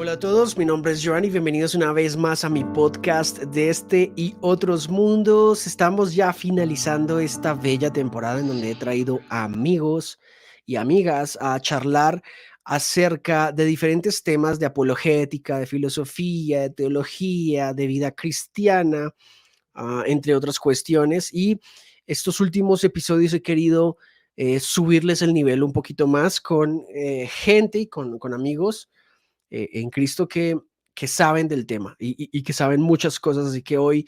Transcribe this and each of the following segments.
Hola a todos, mi nombre es Joan y bienvenidos una vez más a mi podcast de este y otros mundos. Estamos ya finalizando esta bella temporada en donde he traído amigos y amigas a charlar acerca de diferentes temas de apologética, de filosofía, de teología, de vida cristiana, entre otras cuestiones. Y estos últimos episodios he querido subirles el nivel un poquito más con gente y con amigos en Cristo que saben del tema y que saben muchas cosas. Así que hoy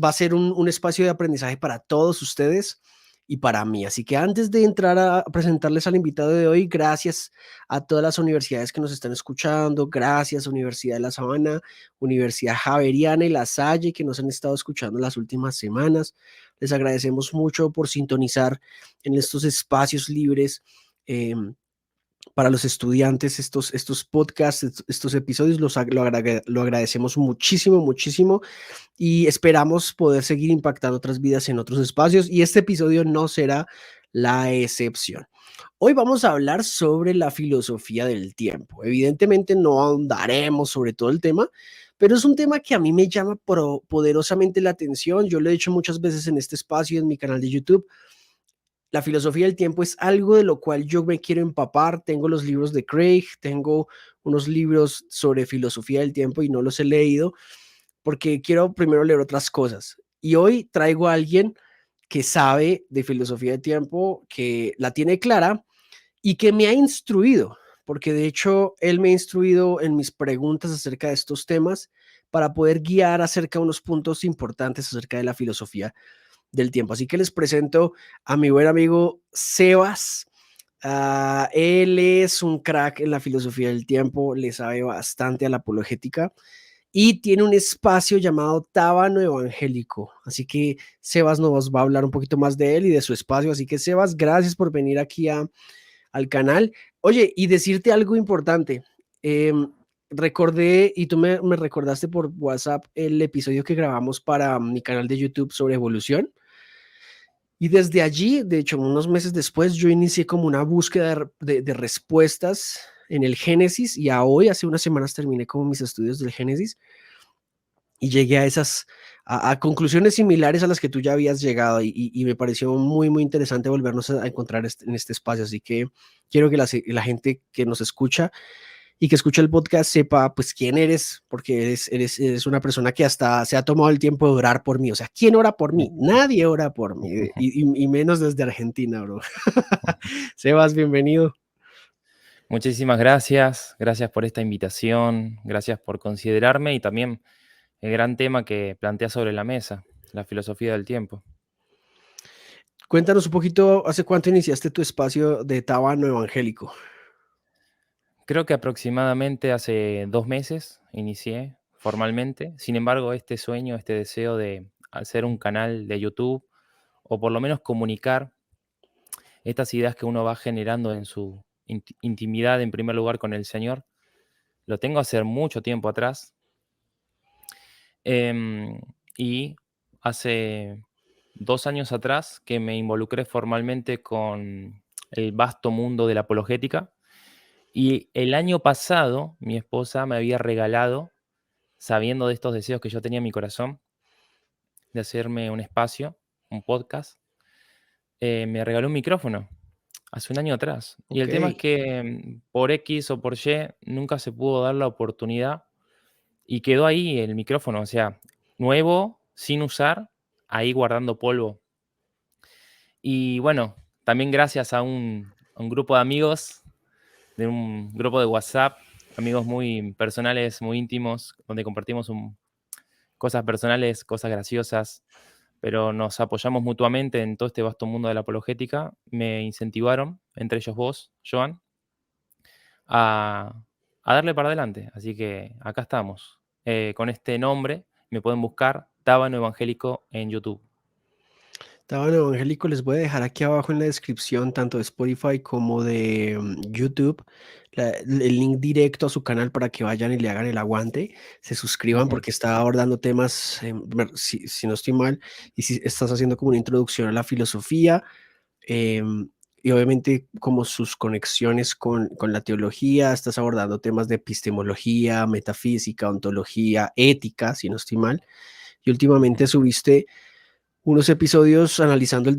va a ser un espacio de aprendizaje para todos ustedes y para mí. Así que antes de entrar a presentarles al invitado de hoy, gracias a todas las universidades que nos están escuchando, gracias Universidad de La Sabana, Universidad Javeriana y La Salle que nos han estado escuchando las últimas semanas. Les agradecemos mucho por sintonizar en estos espacios libres. Eh, para los estudiantes, estos podcasts, estos episodios, lo agradecemos muchísimo, muchísimo y esperamos poder seguir impactando otras vidas en otros espacios y este episodio no será la excepción. Hoy vamos a hablar sobre la filosofía del tiempo. Evidentemente no ahondaremos sobre todo el tema, pero es un tema que a mí me llama poderosamente la atención. Yo lo he dicho muchas veces en este espacio, en mi canal de YouTube. La filosofía del tiempo es algo de lo cual yo me quiero empapar. Tengo los libros de Craig, tengo unos libros sobre filosofía del tiempo y no los he leído porque quiero primero leer otras cosas. Y hoy traigo a alguien que sabe de filosofía del tiempo, que la tiene clara y que me ha instruido, porque de hecho él me ha instruido en mis preguntas acerca de estos temas para poder guiar acerca de unos puntos importantes acerca de la filosofía del tiempo. Así que les presento a mi buen amigo Sebas. Él es un crack en la filosofía del tiempo, le sabe bastante a la apologética y tiene un espacio llamado Tábano Evangélico. Así que Sebas nos va a hablar un poquito más de él y de su espacio. Así que Sebas, gracias por venir aquí al canal. Oye, y decirte algo importante. Recordé, y tú me recordaste por WhatsApp el episodio que grabamos para mi canal de YouTube sobre evolución. Y desde allí, de hecho, unos meses después, yo inicié como una búsqueda de respuestas en el Génesis y a hoy, hace unas semanas, terminé como mis estudios del Génesis y llegué a a conclusiones similares a las que tú ya habías llegado y me pareció muy, muy interesante volvernos a encontrar en este espacio. Así que quiero que la gente que nos escucha y que escucha el podcast sepa pues quién eres, porque eres una persona que hasta se ha tomado el tiempo de orar por mí. O sea, ¿quién ora por mí? Nadie ora por mí y menos desde Argentina, bro. Sebas, bienvenido. Muchísimas gracias, gracias por esta invitación, gracias por considerarme y también el gran tema que plantea sobre la mesa, la filosofía del tiempo. Cuéntanos un poquito, ¿hace cuánto iniciaste tu espacio de Tábano Evangélico? Creo que aproximadamente hace 2 meses inicié formalmente. Sin embargo, este sueño, este deseo de hacer un canal de YouTube o por lo menos comunicar estas ideas que uno va generando en su intimidad en primer lugar con el Señor, lo tengo hace mucho tiempo atrás. Em, y hace 2 años atrás que me involucré formalmente con el vasto mundo de la apologética. Y el año pasado mi esposa me había regalado, sabiendo de estos deseos que yo tenía en mi corazón, de hacerme un espacio, un podcast, me regaló un micrófono hace un año atrás. Y Ok. el tema es que por X o por Y nunca se pudo dar la oportunidad y quedó ahí el micrófono, o sea, nuevo, sin usar, ahí guardando polvo. Y bueno, también gracias a un grupo de amigos, de un grupo de WhatsApp, amigos muy personales, muy íntimos, donde compartimos cosas personales, cosas graciosas, pero nos apoyamos mutuamente en todo este vasto mundo de la apologética. Me incentivaron, entre ellos vos, Joan, a, a darle para adelante. Así que acá estamos. Con este nombre me pueden buscar Tábano Evangélico en YouTube. Tábano Evangélico, les voy a dejar aquí abajo en la descripción, tanto de Spotify como de YouTube, el link directo a su canal para que vayan y le hagan el aguante, se suscriban Ujú. porque está abordando temas, si no estoy mal, y si estás haciendo como una introducción a la filosofía, em, y obviamente como sus conexiones con la teología, estás abordando temas de epistemología, metafísica, ontología, ética, si no estoy mal, y últimamente Ujú. subiste unos episodios analizando un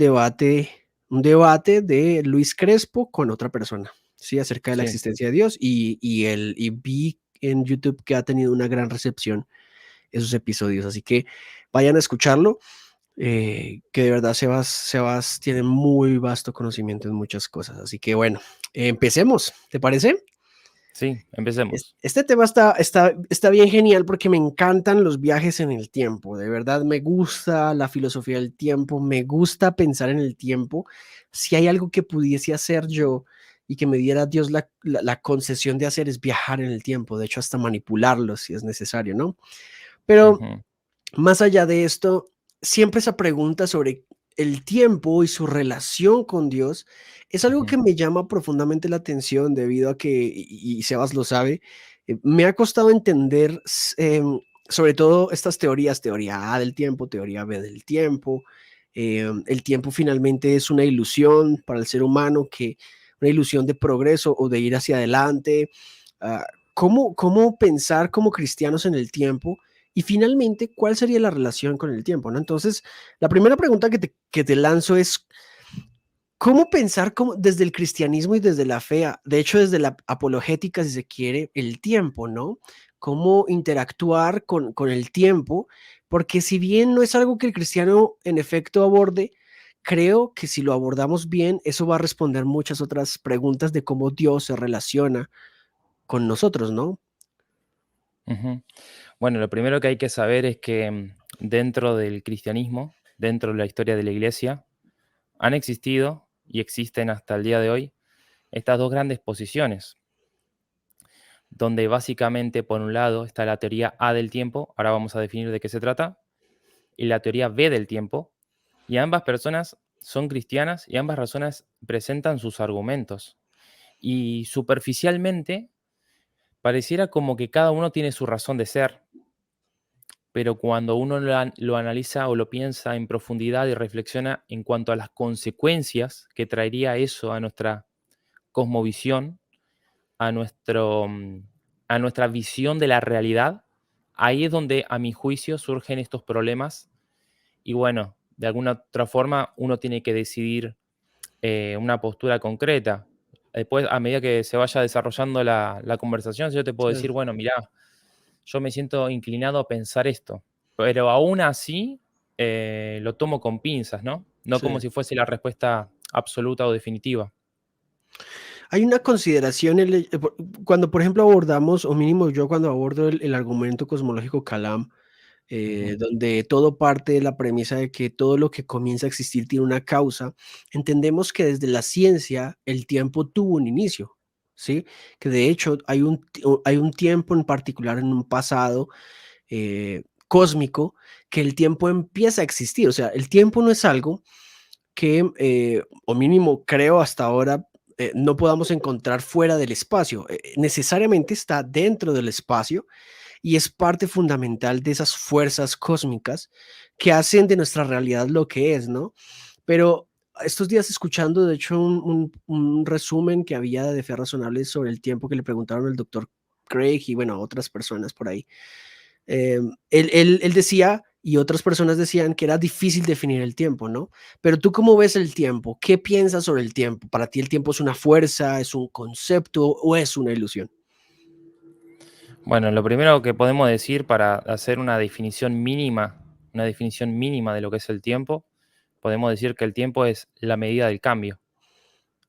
debate de Luis Crespo con otra persona, ¿sí? Acerca de la Sí, existencia de Dios y vi en YouTube que ha tenido una gran recepción esos episodios, así que vayan a escucharlo, que de verdad Sebas tiene muy vasto conocimiento en muchas cosas, así que bueno, empecemos, ¿te parece? sí, empecemos. Este tema está bien genial porque me encantan los viajes en el tiempo, de verdad me gusta la filosofía del tiempo, me gusta pensar en el tiempo. Si hay algo que pudiese hacer yo y que me diera Dios la concesión de hacer es viajar en el tiempo, de hecho hasta manipularlo si es necesario, ¿no? Pero Ujú, más allá de esto, siempre esa pregunta sobre el tiempo y su relación con Dios es algo ujú, que me llama profundamente la atención debido a que, y Sebas lo sabe, me ha costado entender sobre todo estas teorías, teoría A del tiempo, teoría B del tiempo. El tiempo finalmente es una ilusión para el ser humano, una ilusión de progreso o de ir hacia adelante. Ah, ¿Cómo pensar como cristianos en el tiempo? Y finalmente, ¿cuál sería la relación con el tiempo? ¿No? Entonces, la primera pregunta que te lanzo es, ¿cómo pensar desde el cristianismo y desde la fe, de hecho desde la apologética, si se quiere, el tiempo, ¿no? ¿Cómo interactuar con el tiempo? Porque si bien no es algo que el cristiano en efecto aborde, creo que si lo abordamos bien, eso va a responder muchas otras preguntas de cómo Dios se relaciona con nosotros, ¿no? ujú. Bueno, lo primero que hay que saber es que dentro del cristianismo, dentro de la historia de la iglesia, han existido y existen hasta el día de hoy estas dos grandes posiciones, donde básicamente por un lado está la teoría A del tiempo, ahora vamos a definir de qué se trata, y la teoría B del tiempo, y ambas personas son cristianas y ambas razones presentan sus argumentos. Y superficialmente pareciera como que cada uno tiene su razón de ser, pero cuando uno lo analiza o lo piensa en profundidad y reflexiona en cuanto a las consecuencias que traería eso a nuestra cosmovisión, a, nuestro, a nuestra visión de la realidad, ahí es donde a mi juicio surgen estos problemas y bueno, de alguna otra forma uno tiene que decidir una postura concreta. Después, a medida que se vaya desarrollando la conversación, yo te puedo Sí, decir, bueno, mirá, yo me siento inclinado a pensar esto, pero aún así lo tomo con pinzas, ¿no? No como sí. si fuese la respuesta absoluta o definitiva. Hay una consideración cuando, por ejemplo, abordamos, o mínimo yo cuando abordo el argumento cosmológico Kalam, Ujú, donde todo parte de la premisa de que todo lo que comienza a existir tiene una causa, entendemos que desde la ciencia el tiempo tuvo un inicio, ¿sí? Que de hecho hay un tiempo en particular en un pasado cósmico que el tiempo empieza a existir, o sea, el tiempo no es algo que, o mínimo creo hasta ahora, no podamos encontrar fuera del espacio. Necesariamente está dentro del espacio y es parte fundamental de esas fuerzas cósmicas que hacen de nuestra realidad lo que es, ¿no? Pero estos días escuchando, de hecho, un resumen que había de Fe Razonable sobre el tiempo que le preguntaron al doctor Craig y bueno, a otras personas por ahí. Él decía, y otras personas decían que era difícil definir el tiempo, ¿no? Pero tú cómo ves el tiempo? ¿Qué piensas sobre el tiempo? ¿Para ti el tiempo es una fuerza, es un concepto o es una ilusión? bueno, lo primero que podemos decir para hacer una definición mínima de lo que es el tiempo, podemos decir que el tiempo es la medida del cambio.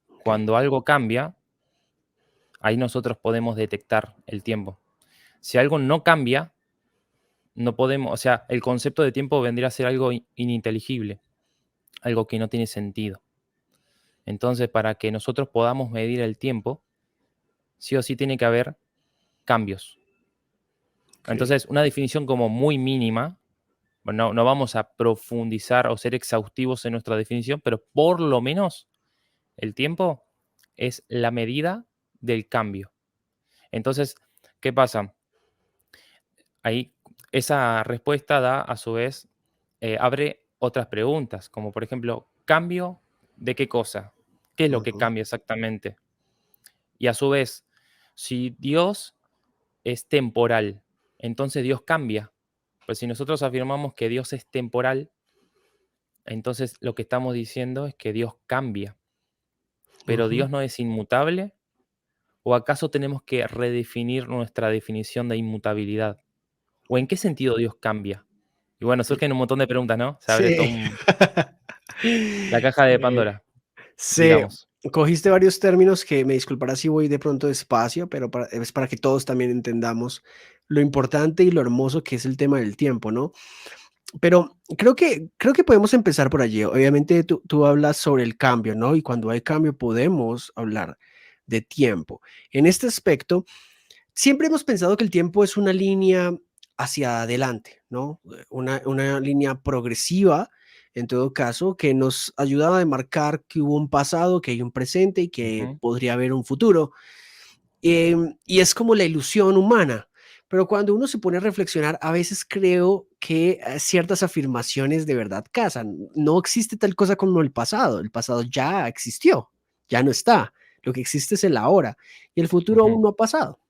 Ok, Cuando algo cambia, ahí nosotros podemos detectar el tiempo. Si algo no cambia, no podemos, o sea, el concepto de tiempo vendría a ser algo ininteligible, algo que no tiene sentido. Entonces, para que nosotros podamos medir el tiempo, sí o sí tiene que haber cambios. ok. Entonces, una definición como muy mínima, bueno, no vamos a profundizar o ser exhaustivos en nuestra definición, pero por lo menos el tiempo es la medida del cambio. Entonces, ¿qué pasa? Ahí esa respuesta da, a su vez, abre otras preguntas, como por ejemplo, ¿cambio de qué cosa? ¿Qué es lo que Ujú, cambia exactamente? Y a su vez, si Dios es temporal, entonces Dios cambia. Pues si nosotros afirmamos que Dios es temporal, entonces lo que estamos diciendo es que Dios cambia. Pero ujú. Dios no es inmutable. ¿O acaso tenemos que redefinir nuestra definición de inmutabilidad? ¿O en qué sentido Dios cambia? Y bueno, surgen un montón de preguntas, ¿no? Se abre todo Sí. un la caja de Sí. Pandora, Sí, digamos. cogiste varios términos que me disculparás si voy de pronto despacio, pero es para que todos también entendamos lo importante y lo hermoso que es el tema del tiempo, ¿no? Pero creo que podemos empezar por allí. Obviamente tú hablas sobre el cambio, ¿no? Y cuando hay cambio podemos hablar de tiempo. En este aspecto, siempre hemos pensado que el tiempo es una línea hacia adelante, ¿no? Una línea progresiva, en todo caso, que nos ayudaba a demarcar que hubo un pasado, que hay un presente y que Ujú, podría haber un futuro. Y es como la ilusión humana. Pero cuando uno se pone a reflexionar, a veces creo que ciertas afirmaciones de verdad casan. No existe tal cosa como el pasado ya existió, ya no está. Lo que existe es el ahora y el futuro ujú, aún no ha pasado.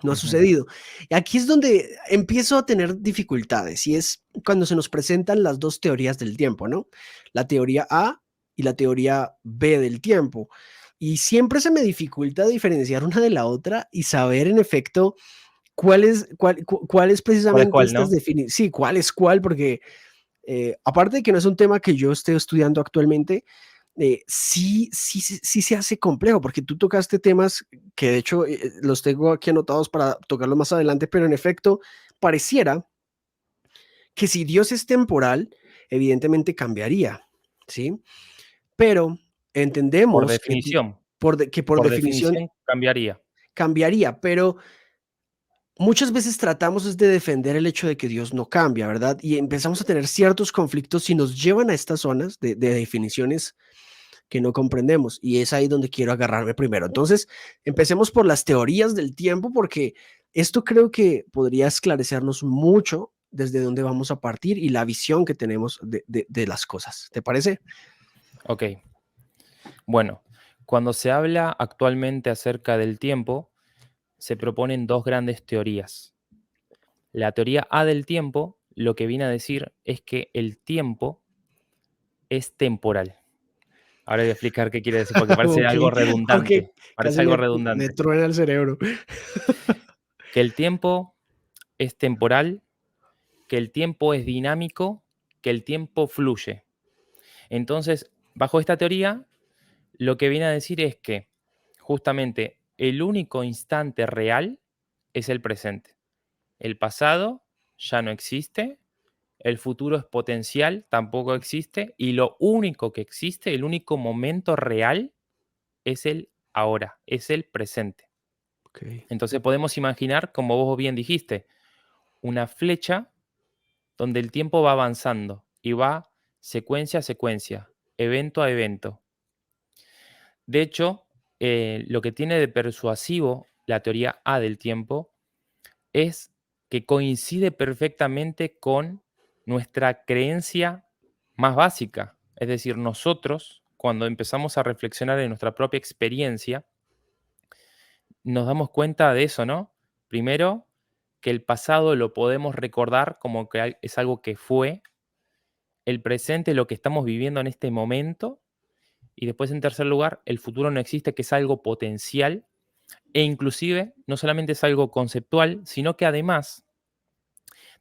No ha ujú. sucedido. Y aquí es donde empiezo a tener dificultades, y es cuando se nos presentan las 2 teorías del tiempo, ¿no? La teoría A y la teoría B del tiempo. Y siempre se me dificulta diferenciar una de la otra y saber, en efecto, cuál es ¿Cuál es precisamente cuál, estas no? definiciones. Sí, cuál es cuál, porque, aparte de que no es un tema que yo esté estudiando actualmente, sí se hace complejo, porque tú tocaste temas que de hecho los tengo aquí anotados para tocarlos más adelante, pero en efecto, pareciera que si Dios es temporal, evidentemente cambiaría, ¿sí? Pero Por entendemos definición, que por por definición definición cambiaría. cambiaría, pero muchas veces tratamos es de defender el hecho de que Dios no cambia, ¿verdad? Y empezamos a tener ciertos conflictos y nos llevan a estas zonas de definiciones que no comprendemos. Y es ahí donde quiero agarrarme primero. Entonces, empecemos por las teorías del tiempo, porque esto creo que podría esclarecernos mucho desde dónde vamos a partir y la visión que tenemos de las cosas. ¿Te parece? Ok, bueno, cuando se habla actualmente acerca del tiempo, se proponen dos grandes teorías. La teoría A del tiempo lo que viene a decir es que el tiempo es temporal. Ahora voy a explicar qué quiere decir, porque parece Ok, algo ok, redundante. Parece casi algo me redundante. truena el cerebro. Que el tiempo es temporal, que el tiempo es dinámico, que el tiempo fluye. Entonces, bajo esta teoría, lo que viene a decir es que justamente el único instante real es el presente. El pasado ya no existe, el futuro es potencial, tampoco existe, y lo único que existe, el único momento real, es el ahora, es el presente. Ok, Entonces podemos imaginar, como vos bien dijiste, una flecha donde el tiempo va avanzando y va secuencia a secuencia, evento a evento. De hecho, lo que tiene de persuasivo la teoría A del tiempo es que coincide perfectamente con nuestra creencia más básica. Es decir, nosotros, cuando empezamos a reflexionar en nuestra propia experiencia, nos damos cuenta de eso, ¿no? Primero, que el pasado lo podemos recordar como que es algo que fue, el presente lo que estamos viviendo en este momento, y después en tercer lugar, el futuro no existe, que es algo potencial, e inclusive no solamente es algo conceptual, sino que además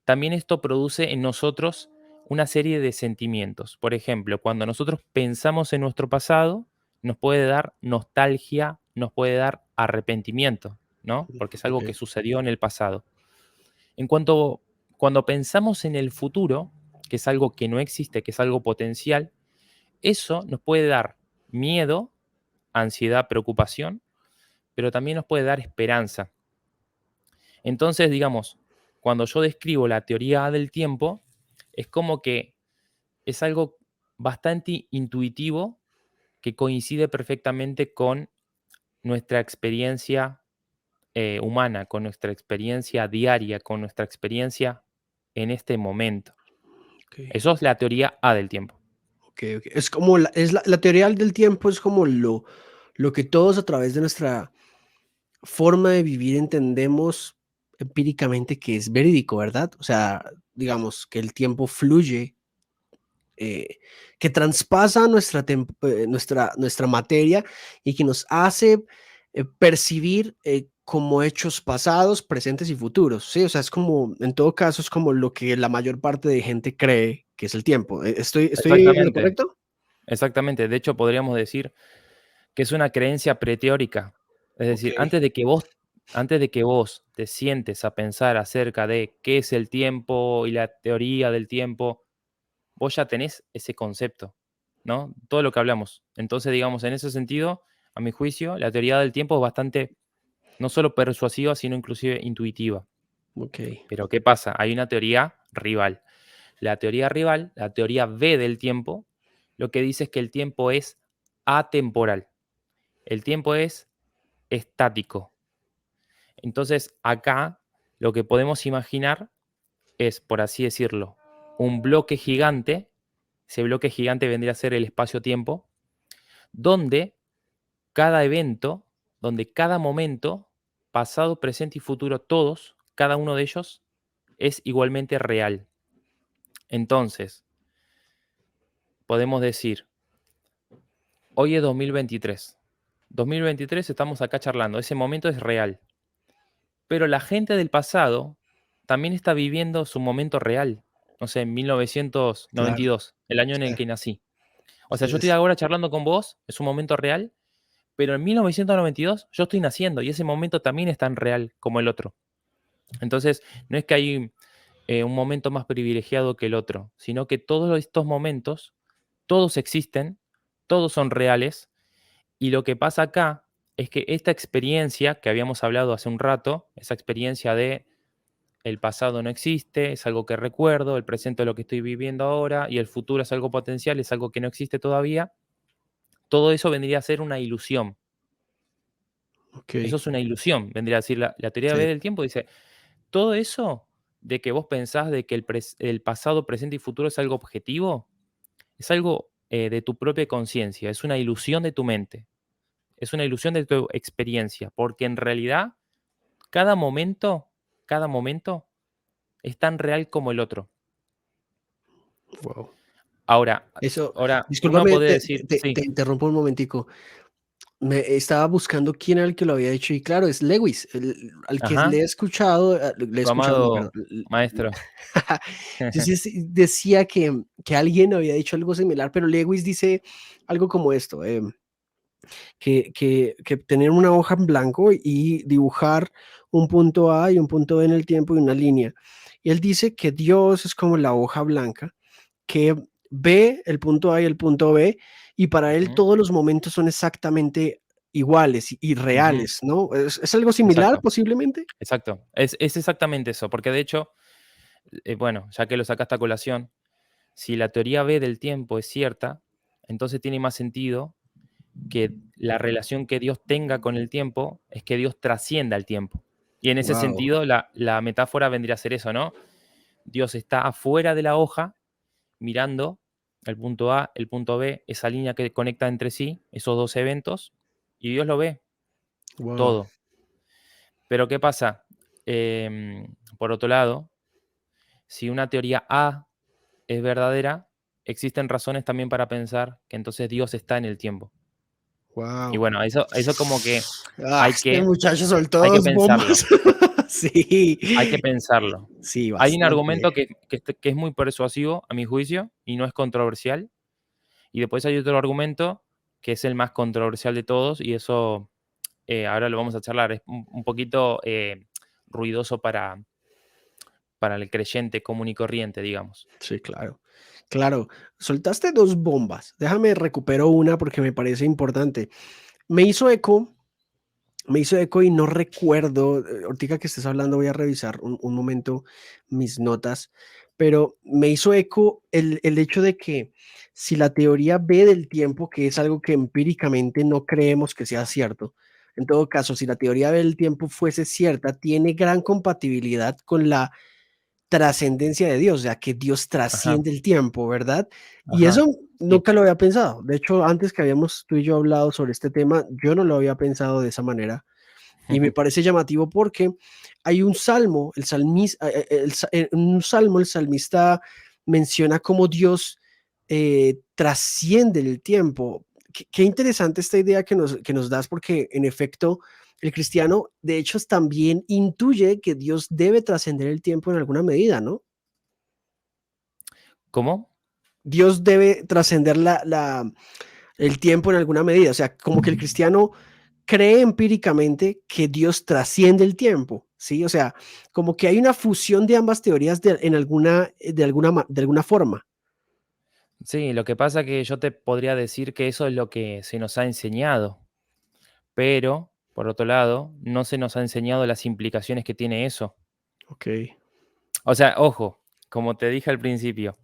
también esto produce en nosotros una serie de sentimientos. Por ejemplo, cuando nosotros pensamos en nuestro pasado, nos puede dar nostalgia, nos puede dar arrepentimiento, ¿no? Porque es ok, algo que sucedió en el pasado. En cuanto cuando pensamos en el futuro, que es algo que no existe, que es algo potencial, eso nos puede dar miedo, ansiedad, preocupación, pero también nos puede dar esperanza. Entonces, digamos, cuando yo describo la teoría del tiempo, es como que es algo bastante intuitivo que coincide perfectamente con nuestra experiencia humana, con nuestra experiencia diaria, con nuestra experiencia en este momento. ok. Eso es la teoría A del tiempo. Ok. Es como la teoría del tiempo es como lo que todos a través de nuestra forma de vivir entendemos empíricamente que es verídico, ¿verdad? O sea, digamos que el tiempo fluye, eh, que traspasa nuestra materia y que nos hace percibir como hechos pasados, presentes y futuros, ¿sí? O sea, es como, en todo caso, es como lo que la mayor parte de gente cree que es el tiempo. ¿Estoy en lo Exactamente, correcto? exactamente. De hecho, podríamos decir que es una creencia preteórica. Es Ok, decir, antes de que vos te sientes a pensar acerca de qué es el tiempo y la teoría del tiempo, vos ya tenés ese concepto, ¿no? Todo lo que hablamos. Entonces, digamos, en ese sentido, a mi juicio, la teoría del tiempo es bastante, no solo persuasiva, sino inclusive intuitiva. ok, Pero ¿qué pasa? Hay una teoría rival. La teoría rival, la teoría B del tiempo, lo que dice es que el tiempo es atemporal. El tiempo es estático. Entonces, acá lo que podemos imaginar es, por así decirlo, un bloque gigante. Ese bloque gigante vendría a ser el espacio-tiempo, donde cada evento, donde cada momento, pasado, presente y futuro, todos, cada uno de ellos, es igualmente real. Entonces, podemos decir, hoy es 2023. 2023 estamos acá charlando, ese momento es real. Pero la gente del pasado también está viviendo su momento real. No sé, en claro. 1992, el año en el Sí, que nací. O sea, sí, yo estoy ahora charlando con vos, es un momento real, pero en 1992 yo estoy naciendo y ese momento también es tan real como el otro. Entonces, no es que hay un momento más privilegiado que el otro, sino que todos estos momentos, todos existen, todos son reales, y lo que pasa acá es que esta experiencia que habíamos hablado hace un rato, esa experiencia de el pasado no existe, es algo que recuerdo, el presente es lo que estoy viviendo ahora y el futuro es algo potencial, es algo que no existe todavía, todo eso vendría a ser una ilusión. ok, Eso es una ilusión, vendría a decir la teoría B sí, del tiempo, dice, todo eso de que vos pensás de que el pasado, presente y futuro es algo objetivo, es algo de tu propia conciencia, es una ilusión de tu mente, es una ilusión de tu experiencia, porque en realidad cada momento es tan real como el otro. wow. Ahora, Eso, uno discúlpame, puede decir, te sí, interrumpo un momentico. Me estaba buscando quién era el que lo había hecho y claro, es Lewis, al que le ajá, he escuchado, le he tu escuchado, no, perdón. amado maestro. Yo sí decía que alguien había dicho algo similar, pero Lewis dice algo como esto, que tener una hoja en blanco y dibujar un punto A y un punto B en el tiempo y una línea. Y él dice que Dios es como la hoja blanca que ve el punto A y el punto B, y para él Ujú, todos los momentos son exactamente iguales y ujú, reales, ¿no? ¿Es algo similar exacto, posiblemente? exacto. Es exactamente eso, porque de hecho, bueno, ya que lo sacaste a colación, si la teoría B del tiempo es cierta, entonces tiene más sentido que la relación que Dios tenga con el tiempo es que Dios trascienda el tiempo. Y en ese Wow, sentido, la metáfora vendría a ser eso, ¿no? Dios está afuera de la hoja mirando el punto A, el punto B, esa línea que conecta entre sí, esos dos eventos, y Dios lo ve wow, todo. Pero ¿qué pasa? Por otro lado, si una teoría A es verdadera, existen razones también para pensar que entonces Dios está en el tiempo. Y wow. bueno, eso como que Ah, hay este que, muchacho soltó hay que dos pensarlo, bombas. Sí, hay que pensarlo. sí, Hay un bastante. argumento que es muy persuasivo, a mi juicio, y no es controversial. Y después hay otro argumento que es el más controversial de todos, y eso ahora lo vamos a charlar. Es un poquito ruidoso para el creyente común y corriente, digamos. Sí, claro. Claro, soltaste dos bombas. Déjame recupero una porque me parece importante. Me hizo eco Me hizo eco y no recuerdo, ahorita que estés hablando voy a revisar un momento mis notas, pero me hizo eco el hecho de que si la teoría B del tiempo, que es algo que empíricamente no creemos que sea cierto, en todo caso, si la teoría B del tiempo fuese cierta, tiene gran compatibilidad con la trascendencia de Dios, o sea, que Dios Ajá, trasciende el tiempo, ¿verdad? Y ajá, eso sí. nunca lo había pensado. De hecho, antes que habíamos tú y yo hablado sobre este tema, yo no lo había pensado de esa manera. Y me parece llamativo porque hay un salmo, en un salmo el salmista menciona cómo Dios trasciende el tiempo. Qué interesante esta idea que nos das, porque en efecto el cristiano de hecho también intuye que Dios debe trascender el tiempo en alguna medida, ¿no? ¿Cómo? Dios debe trascender el tiempo en alguna medida, o sea, como que el cristiano cree empíricamente que Dios trasciende el tiempo, ¿sí? O sea, como que hay una fusión de ambas teorías de alguna forma. Sí, lo que pasa que yo te podría decir que eso es lo que se nos ha enseñado, pero, por otro lado, no se nos ha enseñado las implicaciones que tiene eso. Ok, O sea, ojo, como te dije al principio,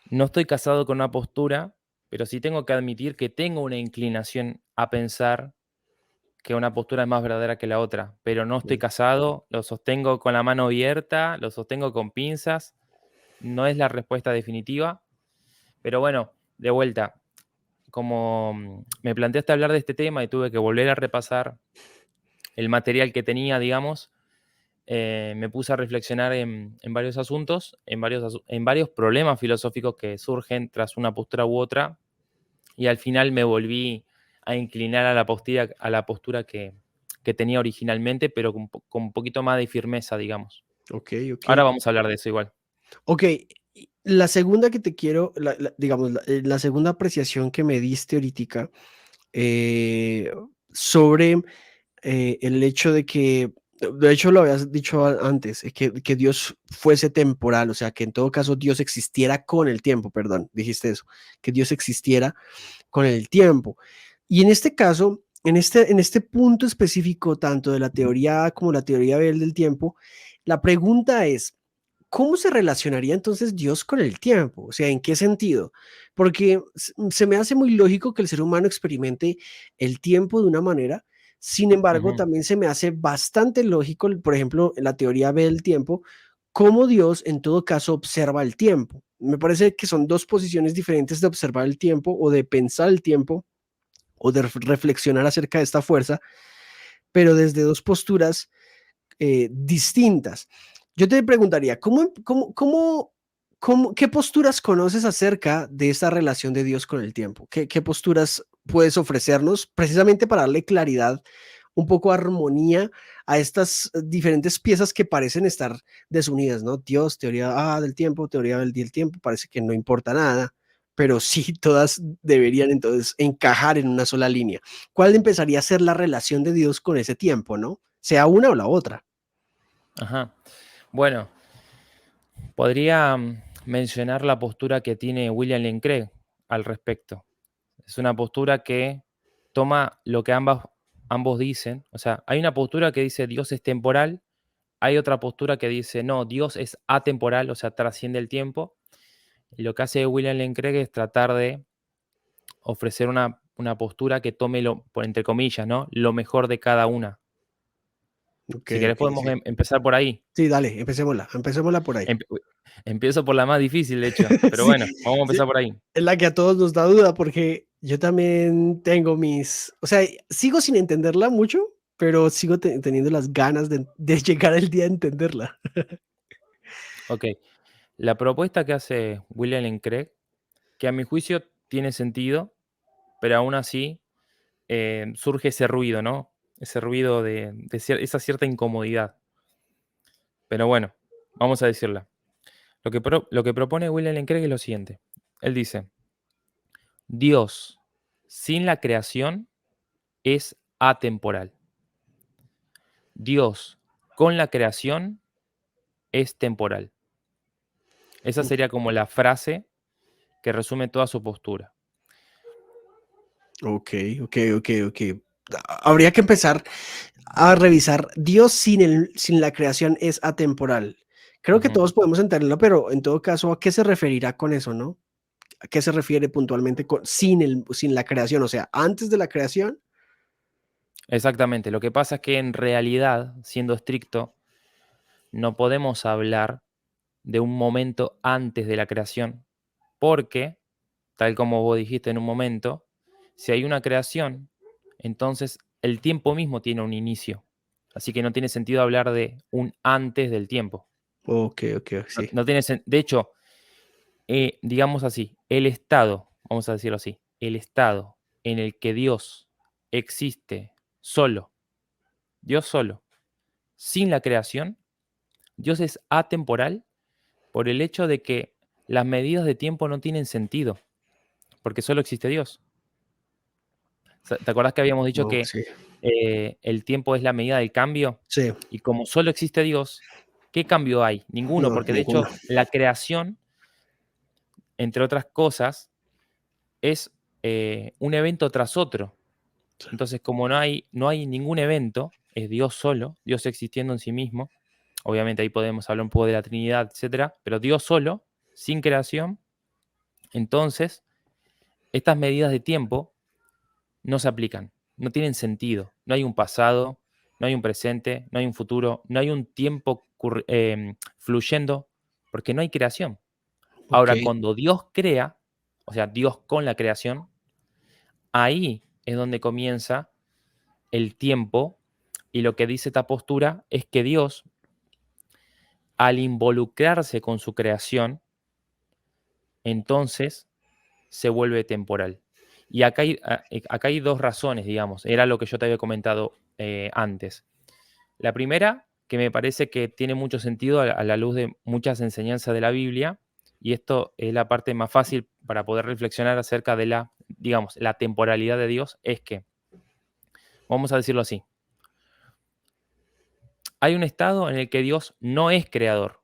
no estoy casado con una postura, pero sí tengo que admitir que tengo una inclinación a pensar que una postura es más verdadera que la otra, pero no estoy ok, casado, lo sostengo con la mano abierta, lo sostengo con pinzas, no es la respuesta definitiva, pero bueno, de vuelta, como me planteaste hablar de este tema y tuve que volver a repasar el material que tenía, digamos, me puse a reflexionar en varios asuntos, en varios problemas filosóficos que surgen tras una postura u otra, y al final me volví a inclinar a la postura que tenía originalmente, pero con un poquito más de firmeza, digamos. ok, ok. Ahora vamos a hablar de eso igual. Ok, y la segunda que te quiero, digamos, la segunda apreciación que me diste ahorita sobre el hecho de que, de hecho lo habías dicho antes, que Dios fuese temporal, o sea, que en todo caso Dios existiera con el tiempo, perdón, dijiste eso, que Dios existiera con el tiempo. Y en este caso, en este punto específico, tanto de la teoría A como la teoría B del tiempo, la pregunta es, ¿cómo se relacionaría entonces Dios con el tiempo? O sea, ¿en qué sentido? Porque se me hace muy lógico que el ser humano experimente el tiempo de una manera. Sin embargo, Ujú, también se me hace bastante lógico, por ejemplo, en la teoría B del tiempo, cómo Dios en todo caso observa el tiempo. Me parece que son dos posiciones diferentes de observar el tiempo o de pensar el tiempo o de reflexionar acerca de esta fuerza, pero desde dos posturas distintas. Yo te preguntaría, ¿qué posturas conoces acerca de esta relación de Dios con el tiempo? ¿Qué posturas puedes ofrecernos precisamente para darle claridad, un poco armonía a estas diferentes piezas que parecen estar desunidas, ¿no? Dios, teoría del tiempo, teoría del tiempo, parece que no importa nada, pero sí todas deberían entonces encajar en una sola línea. ¿Cuál empezaría a ser la relación de Dios con ese tiempo, no? Sea una o la otra. ajá. Bueno, podría mencionar la postura que tiene William Lane Craig al respecto. Es una postura que toma lo que ambos dicen. O sea, hay una postura que dice Dios es temporal, hay otra postura que dice no, Dios es atemporal, o sea, trasciende el tiempo. Y lo que hace William Lane Craig es tratar de ofrecer una postura que tome, por entre comillas, ¿no? Lo mejor de cada una. Si Okey, querés okey, podemos sí. empezar por ahí. Sí, dale, empecémosla por ahí. Uy, empiezo por la más difícil, de hecho, pero Sí, bueno, vamos a sí, empezar por ahí. es la que a todos nos da duda, porque yo también tengo o sea, sigo sin entenderla mucho, pero sigo teniendo las ganas de llegar el día a entenderla. Ok, la propuesta que hace William Lane Craig, que a mi juicio tiene sentido, pero aún así surge ese ruido, ¿no? Ese ruido esa cierta incomodidad. Pero bueno, vamos a decirla. Lo que propone William Lane Craig es lo siguiente. Él dice, Dios sin la creación es atemporal. Dios con la creación es temporal. Esa sería como la frase que resume toda su postura. Okey, okey, okey, okey. Habría que empezar a revisar, Dios sin la creación es atemporal. Creo que Ujú. todos podemos entenderlo, pero en todo caso, ¿a qué se referirá con eso, no? ¿A qué se refiere puntualmente con sin la creación? O sea, antes de la creación. Exactamente. Lo que pasa es que en realidad, siendo estricto, no podemos hablar. de un momento antes de la creación, porque, tal como vos dijiste en un momento, si hay una creación, entonces el tiempo mismo tiene un inicio. Así que no tiene sentido hablar de un antes del tiempo. Ok, No, sí. no tiene de hecho, digamos así, el estado, vamos a decirlo así, el estado en el que Dios existe solo, Dios solo, sin la creación, Dios es atemporal por el hecho de que las medidas de tiempo no tienen sentido, porque solo existe Dios. ¿Te acordás que habíamos dicho Oh, que sí, el tiempo es la medida del cambio? sí, Y como solo existe Dios, ¿qué cambio hay? Ninguno, no, porque de ninguno. hecho la creación, entre otras cosas, es un evento tras otro. Sí. Entonces, como no hay ningún evento, es Dios solo, Dios existiendo en sí mismo. Obviamente ahí podemos hablar un poco de la Trinidad, etcétera, pero Dios solo, sin creación. Entonces, estas medidas de tiempo no se aplican, no tienen sentido. No hay un pasado, no hay un presente, no hay un futuro, no hay un tiempo fluyendo, porque no hay creación. Ok, Ahora, cuando Dios crea, o sea, Dios con la creación, ahí es donde comienza el tiempo, y lo que dice esta postura es que Dios, al involucrarse con su creación, entonces se vuelve temporal. Y acá hay dos razones, digamos. Era lo que yo te había comentado antes. La primera, que me parece que tiene mucho sentido a la luz de muchas enseñanzas de la Biblia, y esto es la parte más fácil para poder reflexionar acerca de la, digamos, la temporalidad de Dios, es que, vamos a decirlo así, hay un estado en el que Dios no es creador.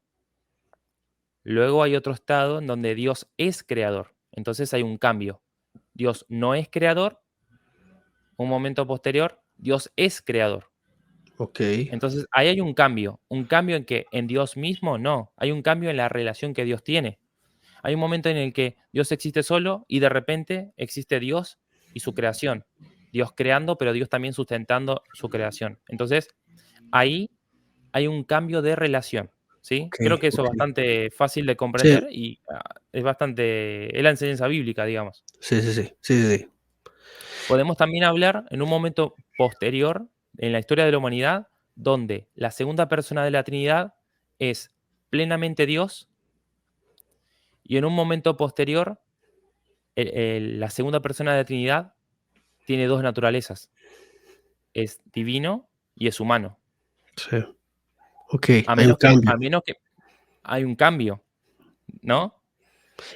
Luego hay otro estado en donde Dios es creador. Entonces hay un cambio. Dios no es creador, un momento posterior, Dios es creador. ok, Entonces ahí hay un cambio en que en Dios mismo no, hay un cambio en la relación que Dios tiene. Hay un momento en el que Dios existe solo y de repente existe Dios y su creación. Dios creando, pero Dios también sustentando su creación. Entonces ahí hay un cambio de relación, ¿sí? ok, Creo que eso ok. es bastante fácil de Sí, comprender y es la enseñanza bíblica, digamos. sí, sí, sí, sí, sí, sí. Podemos también hablar en un momento posterior en la historia de la humanidad, donde la segunda persona de la Trinidad es plenamente Dios, y en un momento posterior, la segunda persona de la Trinidad tiene dos naturalezas, es divino y es humano, Sí. Ok, a hay un menos que, cambio a menos que hay un cambio, ¿no?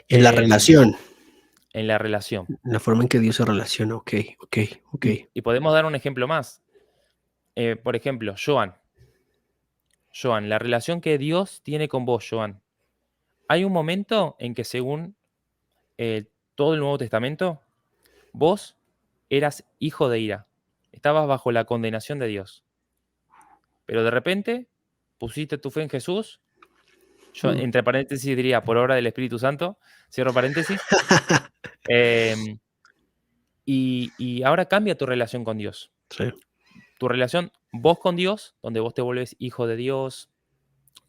en la Em, relación, en la relación. en la forma en que Dios se relaciona. Ok, ok, ok. Y podemos dar un ejemplo más. Por ejemplo, Joan, la relación que Dios tiene con vos, Joan. Hay un momento en que según todo el Nuevo Testamento, vos eras hijo de ira. Estabas bajo la condenación de Dios. Pero de repente pusiste tu fe en Jesús. Yo, Mm. entre paréntesis, diría por obra del Espíritu Santo. Cierro paréntesis. em, y ahora cambia tu relación con Dios. Sí, Tu relación vos con Dios, donde vos te vuelves hijo de Dios,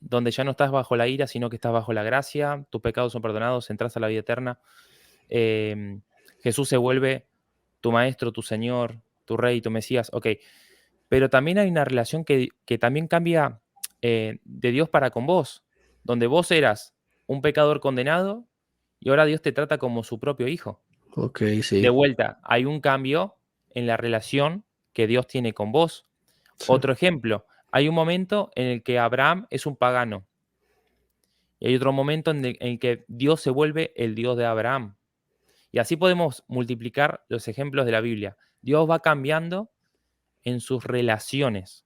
donde ya no estás bajo la ira, sino que estás bajo la gracia, tus pecados son perdonados, entras a la vida eterna. em, Jesús se vuelve tu maestro, tu Señor, tu Rey, tu Mesías, ok. Pero también hay una relación que también cambia de Dios para con vos, donde vos eras un pecador condenado y ahora Dios te trata como su propio hijo. ok, De sí, vuelta, hay un cambio en la relación que Dios tiene con vos. sí. Otro ejemplo, hay un momento en el que Abraham es un pagano y hay otro momento en el que Dios se vuelve el Dios de Abraham. Y así podemos multiplicar los ejemplos de la Biblia. Dios va cambiando en sus relaciones.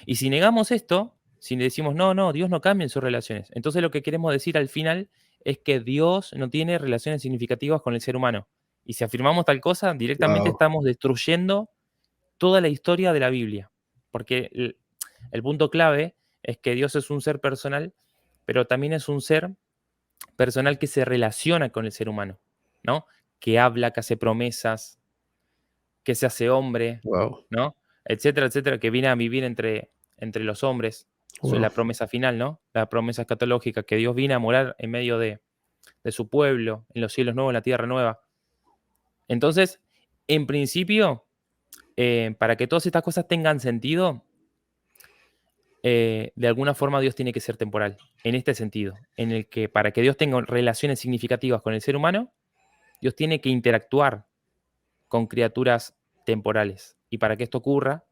Y si negamos esto, si decimos, no, no, Dios no cambia en sus relaciones, entonces lo que queremos decir al final es que Dios no tiene relaciones significativas con el ser humano. Y si afirmamos tal cosa, directamente Wow, estamos destruyendo toda la historia de la Biblia. Porque el punto clave es que Dios es un ser personal, pero también es un ser personal que se relaciona con el ser humano, ¿no? Que habla, que hace promesas, que se hace hombre, wow. ¿no? Etcétera, etcétera, que viene a vivir entre los hombres. Eso es Wow. la promesa final, ¿no? La promesa escatológica, que Dios viene a morar en medio de su pueblo, en los cielos nuevos, en la tierra nueva. Entonces, en principio, para que todas estas cosas tengan sentido, de alguna forma Dios tiene que ser temporal, en este sentido, en el que para que Dios tenga relaciones significativas con el ser humano, Dios tiene que interactuar con criaturas temporales. Y para que esto ocurra,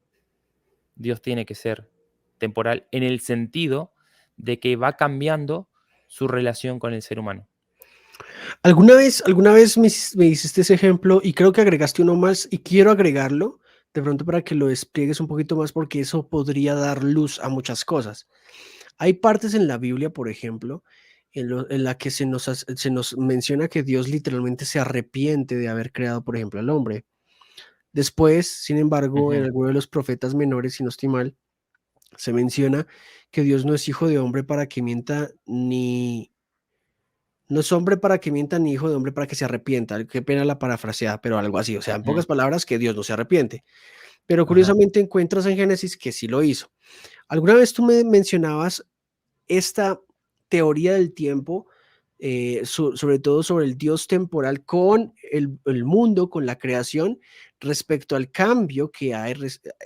Dios tiene que ser temporal en el sentido de que va cambiando su relación con el ser humano. Alguna vez me hiciste ese ejemplo y creo que agregaste uno más y quiero agregarlo de pronto para que lo despliegues un poquito más porque eso podría dar luz a muchas cosas. Hay partes en la Biblia, por ejemplo, en la que se nos menciona que Dios literalmente se arrepiente de haber creado, por ejemplo, al hombre. Después, sin embargo, en Ujú, alguno de los profetas menores, si no estoy mal, se menciona que Dios no es hijo de hombre para que mienta, ni no es hombre para que mienta, ni hijo de hombre para que se arrepienta. Qué pena la parafraseada, pero algo así. O sea, en ujú, pocas palabras, que Dios no se arrepiente. Pero ajá, curiosamente encuentras en Génesis que sí lo hizo. Alguna vez tú me mencionabas esta teoría del tiempo, sobre todo sobre el Dios temporal con el mundo, con la creación, respecto al cambio que hay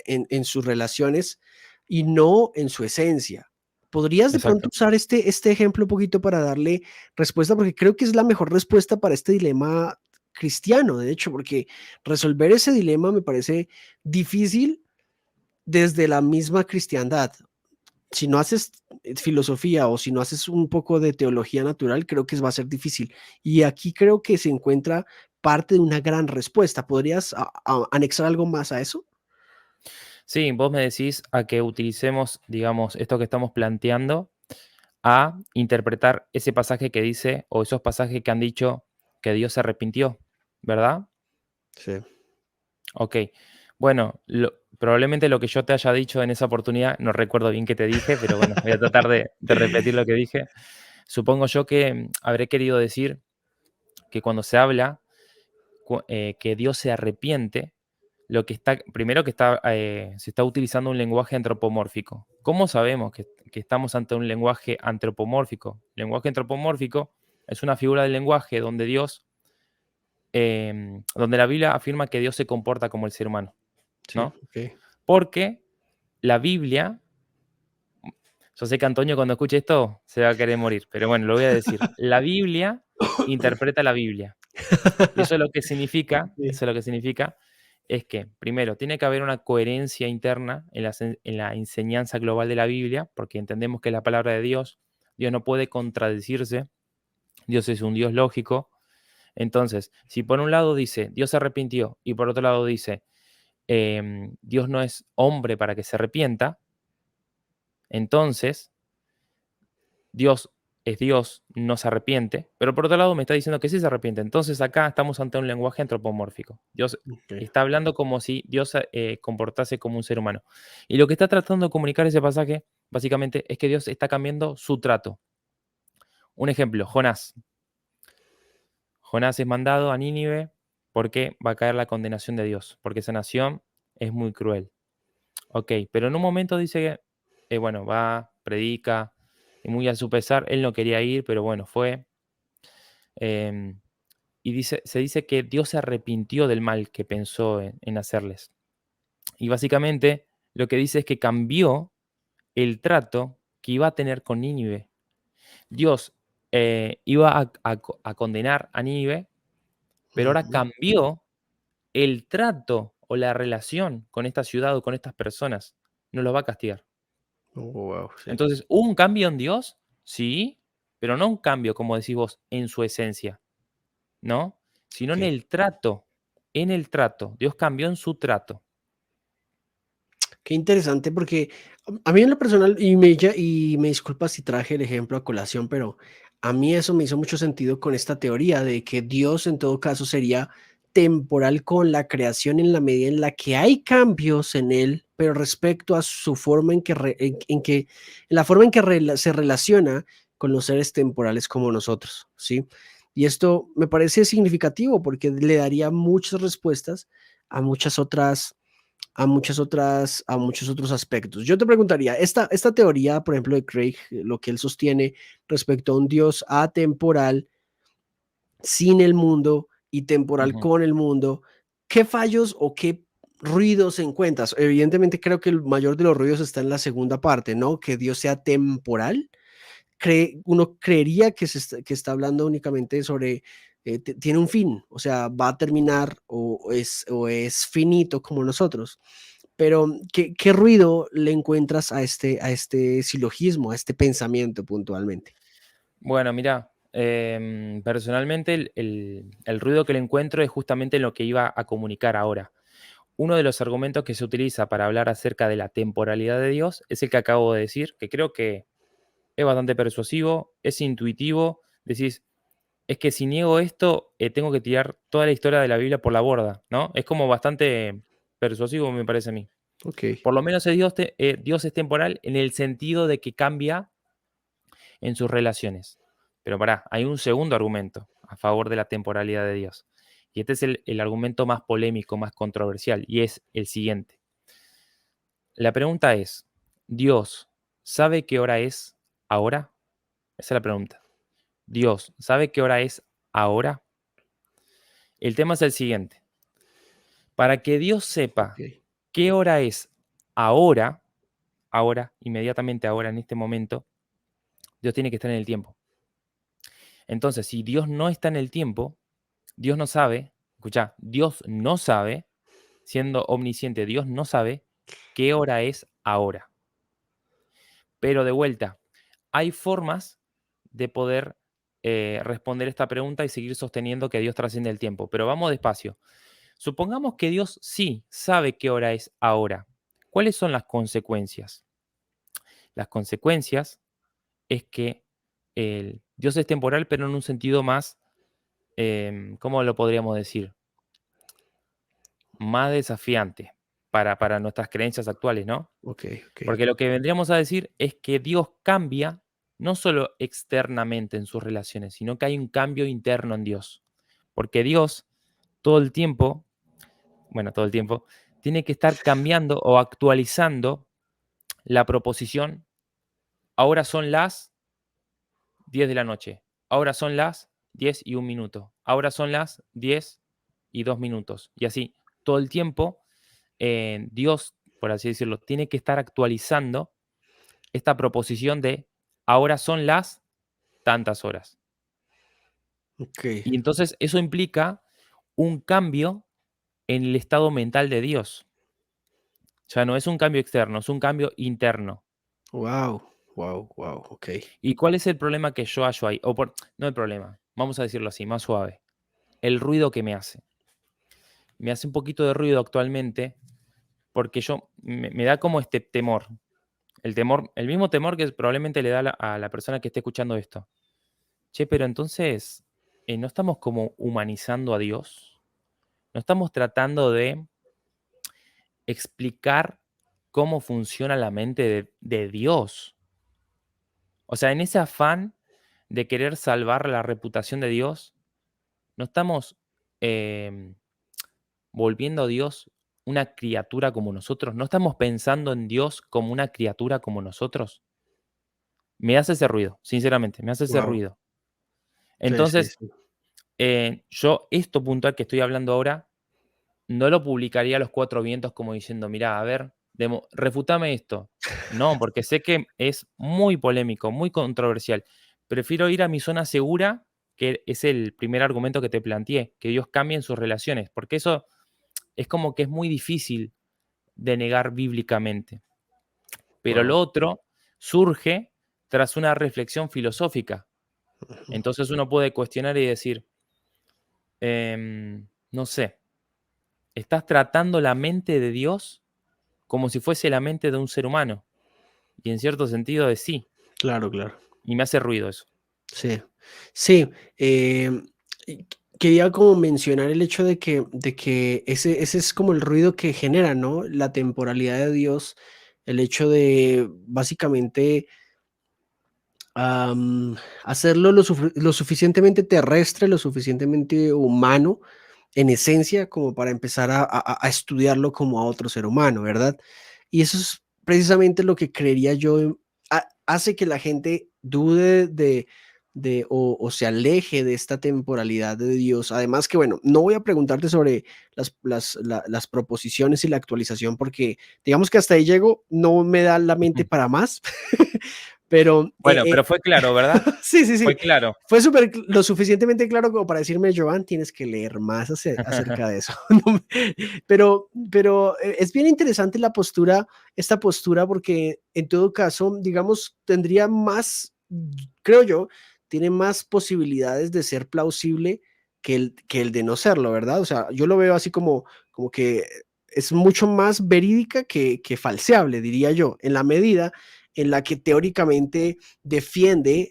en sus relaciones y no en su esencia. ¿Podrías de pronto exacto. usar este ejemplo un poquito para darle respuesta? Porque creo que es la mejor respuesta para este dilema cristiano, de hecho, porque resolver ese dilema me parece difícil desde la misma cristiandad. Si no haces filosofía o si no haces un poco de teología natural, creo que va a ser difícil. Y aquí creo que se encuentra parte de una gran respuesta. ¿Podrías anexar algo más a eso? Sí, vos me decís a que utilicemos, digamos, esto que estamos planteando a interpretar ese pasaje que dice, o esos pasajes que han dicho que Dios se arrepintió, ¿verdad? Sí. Ok. Bueno, probablemente lo que yo te haya dicho en esa oportunidad, no recuerdo bien qué te dije, pero bueno, voy a tratar de repetir lo que dije. Supongo yo que habré querido decir que cuando se habla que Dios se arrepiente, lo que está, primero que está, se está utilizando un lenguaje antropomórfico. ¿Cómo sabemos que estamos ante un lenguaje antropomórfico? El lenguaje antropomórfico es una figura del lenguaje donde Dios, donde la Biblia afirma que Dios se comporta como el ser humano, Sí, ¿no? ok. Porque la Biblia, yo sé que Antonio cuando escuche esto se va a querer morir, pero bueno, lo voy a decir. La Biblia interpreta la Biblia. Y Sí, eso lo que significa es que, primero, tiene que haber una coherencia interna en la enseñanza global de la Biblia, porque entendemos que es la palabra de Dios. Dios no puede contradecirse. Dios es un Dios lógico. Entonces, si por un lado dice Dios se arrepintió y por otro lado dice Dios no es hombre para que se arrepienta, entonces Dios es Dios, no se arrepiente, pero por otro lado me está diciendo que sí se arrepiente. Entonces acá estamos ante un lenguaje antropomórfico. Dios ok. está hablando como si Dios comportase como un ser humano. Y lo que está tratando de comunicar ese pasaje, básicamente, es que Dios está cambiando su trato. Un ejemplo, Jonás. Jonás es mandado a Nínive porque va a caer la condenación de Dios, porque esa nación es muy cruel. Ok, pero en un momento dice que, bueno, va, predica, y muy a su pesar, él no quería ir, pero bueno, fue. em, y se dice que Dios se arrepintió del mal que pensó en hacerles. Y básicamente lo que dice es que cambió el trato que iba a tener con Nínive. Dios iba a condenar a Nínive, pero ahora Ujú. cambió el trato o la relación con esta ciudad o con estas personas. No los va a castigar. Oh, wow, sí. Entonces, ¿hubo un cambio en Dios? Sí, pero no un cambio, como decís vos, en su esencia, ¿no? Sino en Ok. el trato. En el trato. Dios cambió en su trato. Qué interesante porque a mí en lo personal, y me disculpas si traje el ejemplo a colación, pero a mí eso me hizo mucho sentido con esta teoría de que Dios en todo caso sería temporal con la creación en la medida en la que hay cambios en él, pero respecto a su forma en la forma en que se relaciona con los seres temporales como nosotros, ¿sí? Y esto me parece significativo porque le daría muchas respuestas a muchas otras a muchos otros aspectos. Yo te preguntaría, esta teoría, por ejemplo, de Craig, lo que él sostiene respecto a un Dios atemporal, sin el mundo y temporal Ujú. con el mundo, ¿qué fallos o qué ruidos encuentras? Evidentemente creo que el mayor de los ruidos está en la segunda parte, ¿no? Que Dios sea temporal. Uno creería que, que está hablando únicamente sobre, tiene un fin, o sea, va a terminar o es finito como nosotros. Pero, ¿qué ruido le encuentras a este silogismo, a este pensamiento puntualmente? Bueno, mira, personalmente el ruido que le encuentro es justamente lo que iba a comunicar ahora. Uno de los argumentos que se utiliza para hablar acerca de la temporalidad de Dios es el que acabo de decir, que creo que es bastante persuasivo, es intuitivo. Decís, es que si niego esto, tengo que tirar toda la historia de la Biblia por la borda, ¿no? Es como bastante persuasivo, me parece a mí. Ok, Por lo menos Dios es temporal en el sentido de que cambia en sus relaciones. Pero pará, hay un segundo argumento a favor de la temporalidad de Dios. Y este es el argumento más polémico, más controversial, y es el siguiente. La pregunta es, ¿Dios sabe qué hora es ahora? Esa es la pregunta. ¿Dios sabe qué hora es ahora? El tema es el siguiente. Para que Dios ok, sepa qué hora es ahora, ahora, inmediatamente ahora, en este momento, Dios tiene que estar en el tiempo. Entonces, si Dios no está en el tiempo, Dios no sabe, escucha, Dios no sabe, siendo omnisciente, Dios no sabe qué hora es ahora. Pero de vuelta, hay formas de poder responder esta pregunta y seguir sosteniendo que Dios trasciende el tiempo. Pero vamos despacio. Supongamos que Dios sí sabe qué hora es ahora. ¿Cuáles son las consecuencias? Las consecuencias es que Dios es temporal, pero en un sentido más, ¿cómo lo podríamos decir? Más desafiante para nuestras creencias actuales, ¿no? ok, ok, Porque lo que vendríamos a decir es que Dios cambia no solo externamente en sus relaciones, sino que hay un cambio interno en Dios. Porque Dios todo el tiempo, bueno, todo el tiempo, tiene que estar cambiando o actualizando la proposición. Ahora son las 10 de la noche. Ahora son las 10:01. Ahora son las 10:02. Y así, todo el tiempo, Dios, por así decirlo, tiene que estar actualizando esta proposición de ahora son las tantas horas. ok. Y entonces eso implica un cambio en el estado mental de Dios. Ya no es un cambio externo, es un cambio interno. Wow, wow, wow, ok. ¿Y cuál es el problema que yo hallo ahí? No el problema, vamos a decirlo así, más suave. El ruido que me hace. Me hace un poquito de ruido actualmente porque me da como este temor. El mismo temor que probablemente le da a la persona que esté escuchando esto. Che, pero entonces, ¿no estamos como humanizando a Dios? ¿No estamos tratando de explicar cómo funciona la mente de Dios? O sea, en ese afán de querer salvar la reputación de Dios, ¿no estamos em, volviendo a Dios una criatura como nosotros? ¿No estamos pensando en Dios como una criatura como nosotros? Me hace ese ruido, sinceramente, me hace ese Wow. ruido. Sí, sí, Entonces, sí. yo esto puntual que estoy hablando ahora, no lo publicaría a los cuatro vientos como diciendo, mirá, a ver, refutame esto. No, porque sé que es muy polémico, muy controversial. Prefiero ir a mi zona segura, que es el primer argumento que te planteé, que Dios cambie en sus relaciones, porque eso es como que es muy difícil de negar bíblicamente. Pero Wow. lo otro surge tras una reflexión filosófica. Entonces uno puede cuestionar y decir, no sé, estás tratando la mente de Dios como si fuese la mente de un ser humano. Y en cierto sentido es sí. Claro, claro. Y me hace ruido eso. Sí. Sí, y quería como mencionar el hecho de que ese es como el ruido que genera, ¿no? La temporalidad de Dios, el hecho de básicamente, hacerlo lo suficientemente terrestre, lo suficientemente humano, en esencia como para empezar a estudiarlo como a otro ser humano, ¿verdad? Y eso es precisamente lo que creería yo hace que la gente dude o se aleje de esta temporalidad de Dios. Además que, bueno, no voy a preguntarte sobre las proposiciones y la actualización porque digamos que hasta ahí llego, no me da la mente Ujú. para más, pero Bueno, pero fue claro, ¿verdad? sí, sí, sí. Fue claro. Fue lo suficientemente claro como para decirme, Joan, tienes que leer más acerca de eso. No pero es bien interesante esta postura, porque en todo caso, digamos, tendría más, creo yo, tiene más posibilidades de ser plausible que el de no serlo, ¿verdad? O sea, yo lo veo así como que es mucho más verídica que falseable, diría yo, en la medida en la que teóricamente defiende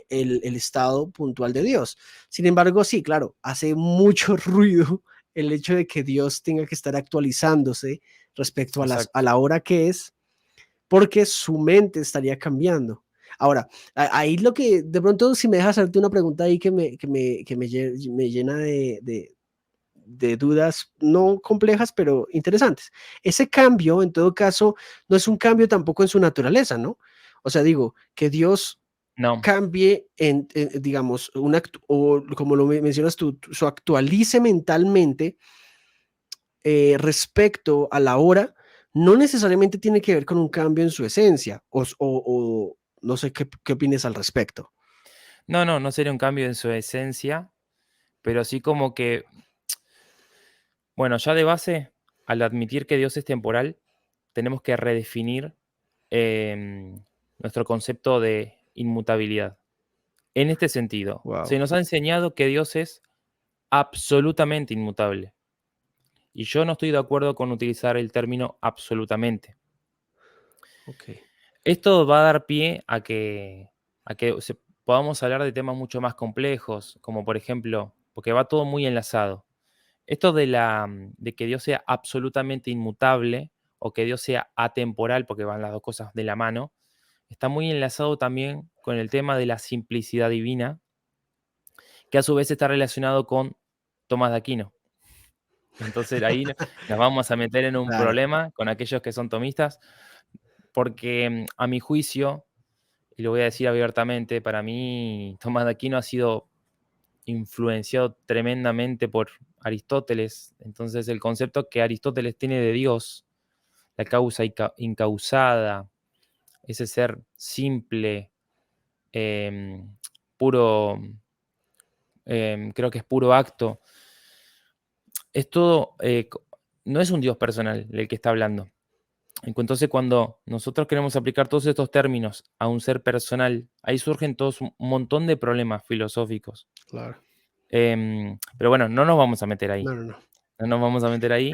el estado puntual de Dios. Sin embargo, sí, claro, hace mucho ruido el hecho de que Dios tenga que estar actualizándose respecto a Exacto. la hora que es, porque su mente estaría cambiando. Ahora, ahí lo que de pronto, si me dejas hacerte una pregunta ahí me llena de dudas no complejas, pero interesantes. Ese cambio, en todo caso, no es un cambio tampoco en su naturaleza, ¿no? O sea, digo, que Dios No, cambie digamos, o como lo mencionas tú, se actualice mentalmente respecto a la hora, no necesariamente tiene que ver con un cambio en su esencia, o no sé qué opines al respecto. no, no, no sería un cambio en su esencia, pero sí como que, bueno, ya de base, al admitir que Dios es temporal, tenemos que redefinir em, nuestro concepto de inmutabilidad. En este sentido, se Wow, nos ha enseñado que Dios es absolutamente inmutable. Y yo no estoy de acuerdo con utilizar el término absolutamente. ok, Esto va a dar pie a que podamos hablar de temas mucho más complejos, como por ejemplo, porque va todo muy enlazado. Esto de que Dios sea absolutamente inmutable o que Dios sea atemporal, porque van las dos cosas de la mano, está muy enlazado también con el tema de la simplicidad divina, que a su vez está relacionado con Tomás de Aquino. Entonces ahí nos vamos a meter en un claro. problema con aquellos que son tomistas, porque a mi juicio, y lo voy a decir abiertamente, para mí Tomás de Aquino ha sido influenciado tremendamente por Aristóteles. Entonces el concepto que Aristóteles tiene de Dios, la causa incausada, ese ser simple, em, puro, creo que es puro acto, es todo, no es un Dios personal el que está hablando. Entonces, cuando nosotros queremos aplicar todos estos términos a un ser personal, ahí surgen todos un montón de problemas filosóficos. Claro. Pero bueno, no nos vamos a meter ahí. No, no, no. No nos vamos a meter ahí.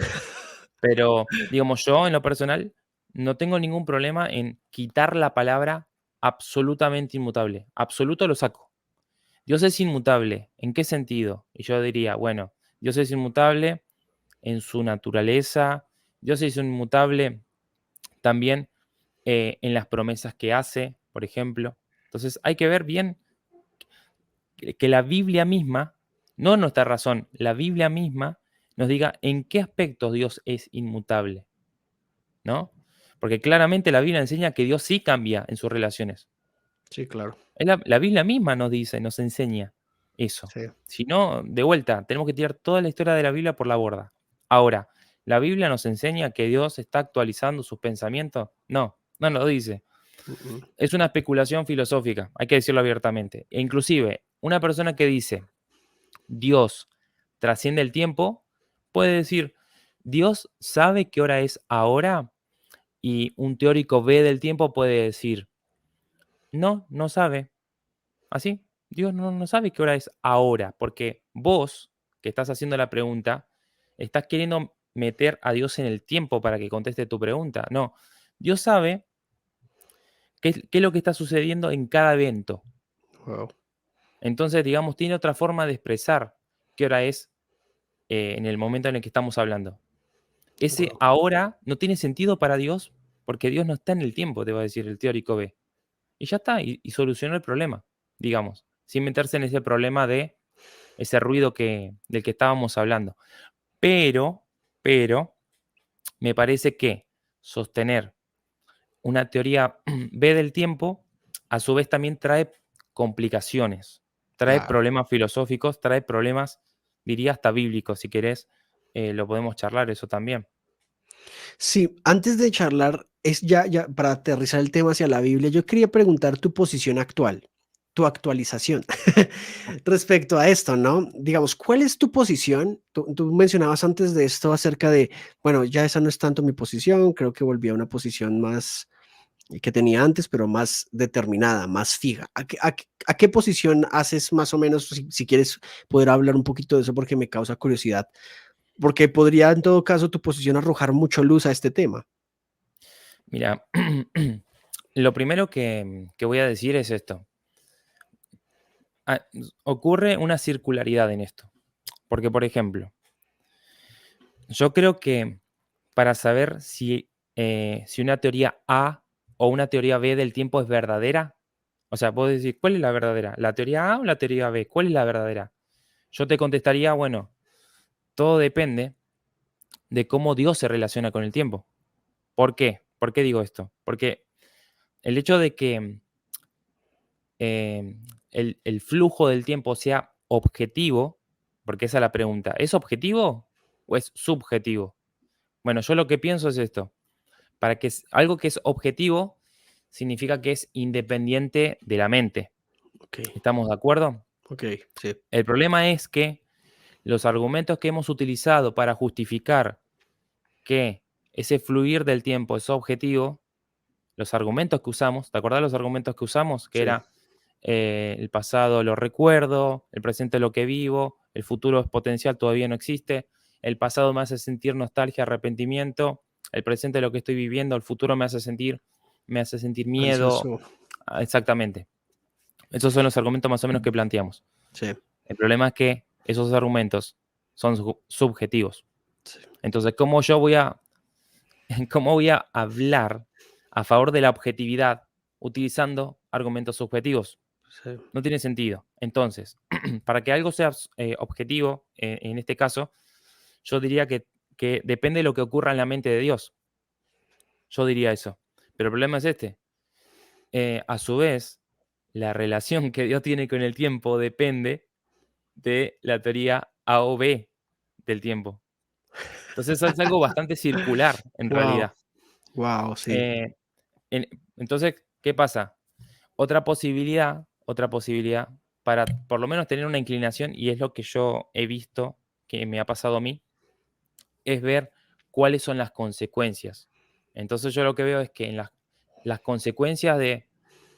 Pero, digamos, yo en lo personal no tengo ningún problema en quitar la palabra absolutamente inmutable. Absoluto lo saco. Dios es inmutable. ¿En qué sentido? Y yo diría, bueno, Dios es inmutable en su naturaleza. Dios es inmutable también en las promesas que hace, por ejemplo. Entonces hay que ver bien que la Biblia misma, no nuestra razón, la Biblia misma nos diga en qué aspectos Dios es inmutable, ¿no? Porque claramente la Biblia enseña que Dios sí cambia en sus relaciones. Sí, claro. Es la Biblia misma nos dice, nos enseña eso. Sí. Si no, de vuelta, tenemos que tirar toda la historia de la Biblia por la borda. Ahora, ¿la Biblia nos enseña que Dios está actualizando sus pensamientos? No, no lo dice. Mm, Es una especulación filosófica, hay que decirlo abiertamente. E inclusive, una persona que dice Dios trasciende el tiempo, puede decir, Dios sabe qué hora es ahora, y un teórico B del tiempo puede decir, no, no sabe. Así, Dios no sabe qué hora es ahora, porque vos, que estás haciendo la pregunta, estás queriendo meter a Dios en el tiempo para que conteste tu pregunta. No, Dios sabe qué es lo que está sucediendo en cada evento. wow. Entonces, digamos, tiene otra forma de expresar qué hora es en el momento en el que estamos hablando. Ese Wow. ahora no tiene sentido para Dios porque Dios no está en el tiempo, te va a decir el teórico B. Y ya está, y solucionó el problema, digamos, sin meterse en ese problema de ese ruido del que estábamos hablando. Pero, me parece que sostener una teoría B del tiempo, a su vez también trae complicaciones, trae Claro. problemas filosóficos, trae problemas, diría hasta bíblicos, si querés, lo podemos charlar eso también. Sí, antes de charlar, es ya para aterrizar el tema hacia la Biblia, yo quería preguntar tu posición actual, tu actualización respecto a esto, ¿no? Digamos, ¿cuál es tu posición? Tú mencionabas antes de esto acerca de, bueno, ya esa no es tanto mi posición, creo que volví a una posición más que tenía antes, pero más determinada, más fija. ¿A qué posición haces más o menos, si quieres poder hablar un poquito de eso porque me causa curiosidad? Porque podría en todo caso tu posición arrojar mucho luz a este tema. Mira, lo primero que voy a decir es esto. Ocurre una circularidad en esto. Porque, por ejemplo, yo creo que para saber si una teoría A o una teoría B del tiempo es verdadera, o sea, puedo decir, ¿cuál es la verdadera? ¿La teoría A o la teoría B? ¿Cuál es la verdadera? Yo te contestaría, bueno, todo depende de cómo Dios se relaciona con el tiempo. ¿Por qué? ¿Por qué digo esto? Porque el hecho de que el flujo del tiempo sea objetivo, porque esa es la pregunta, ¿es objetivo o es subjetivo? Bueno, yo lo que pienso es esto. Para que algo que es objetivo significa que es independiente de la mente. Ok, ¿Estamos de acuerdo? ok, sí, El problema es que los argumentos que hemos utilizado para justificar que ese fluir del tiempo es objetivo, los argumentos que usamos, ¿te acordás los argumentos que usamos? Que sí, era el pasado lo recuerdo, el presente lo que vivo, el futuro es potencial, todavía no existe, el pasado me hace sentir nostalgia, arrepentimiento, el presente lo que estoy viviendo, el futuro me hace sentir miedo. ansioso, Exactamente. Esos son los argumentos más o menos que planteamos. sí, El problema es que esos argumentos son subjetivos. sí, Entonces, ¿cómo voy a hablar a favor de la objetividad utilizando argumentos subjetivos? sí, No tiene sentido. Entonces, para que algo sea objetivo, en este caso, yo diría que depende de lo que ocurra en la mente de Dios. Yo diría eso. Pero el problema es este. A su vez, la relación que Dios tiene con el tiempo depende de la teoría A o B del tiempo. Entonces, es algo bastante circular, en wow, realidad. wow, sí, Eh, entonces, ¿qué pasa? Otra posibilidad para por lo menos tener una inclinación, y es lo que yo he visto que me ha pasado a mí, es ver cuáles son las consecuencias. Entonces yo lo que veo es que en las consecuencias de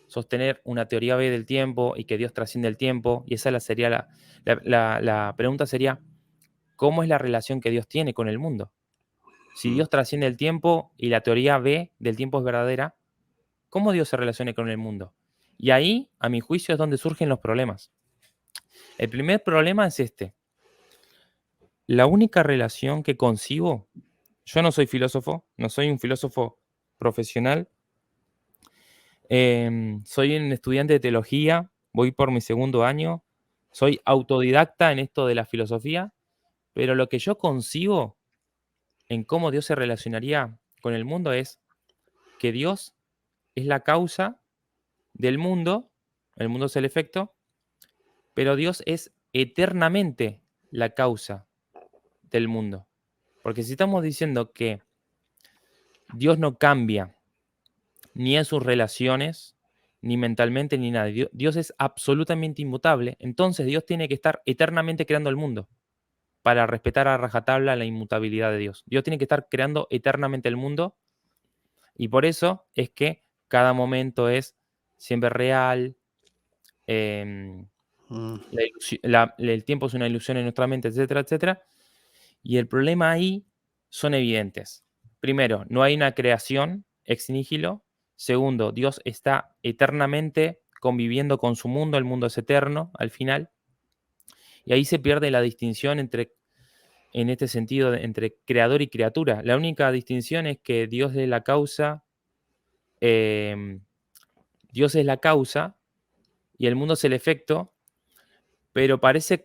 sostener una teoría B del tiempo y que Dios trasciende el tiempo, y esa sería la pregunta sería, ¿cómo es la relación que Dios tiene con el mundo? Si mm, Dios trasciende el tiempo y la teoría B del tiempo es verdadera, ¿cómo Dios se relaciona con el mundo? Y ahí, a mi juicio, es donde surgen los problemas. El primer problema es este. La única relación que concibo, yo no soy filósofo, no soy un filósofo profesional, soy un estudiante de teología, voy por mi segundo año, soy autodidacta en esto de la filosofía, pero lo que yo concibo en cómo Dios se relacionaría con el Dios es la causa del mundo, el mundo es el efecto, pero Dios es eternamente la causa del mundo. Porque si estamos diciendo que Dios no cambia ni en sus relaciones, ni mentalmente, ni nada, Dios es absolutamente inmutable, entonces Dios tiene que estar eternamente creando el mundo para respetar a rajatabla la inmutabilidad de Dios. Dios tiene que estar creando eternamente el mundo y por eso es que cada momento es siempre real, em, mm, el tiempo es una ilusión en nuestra mente, etcétera, etcétera. Y el problema ahí son evidentes. Primero, no hay una creación ex nihilo. Segundo, Dios está eternamente conviviendo con su mundo, el mundo es eterno al final. Y ahí se pierde la distinción en este sentido, entre creador y criatura. La única distinción es que em, Dios es la causa y el mundo es el efecto, pero parece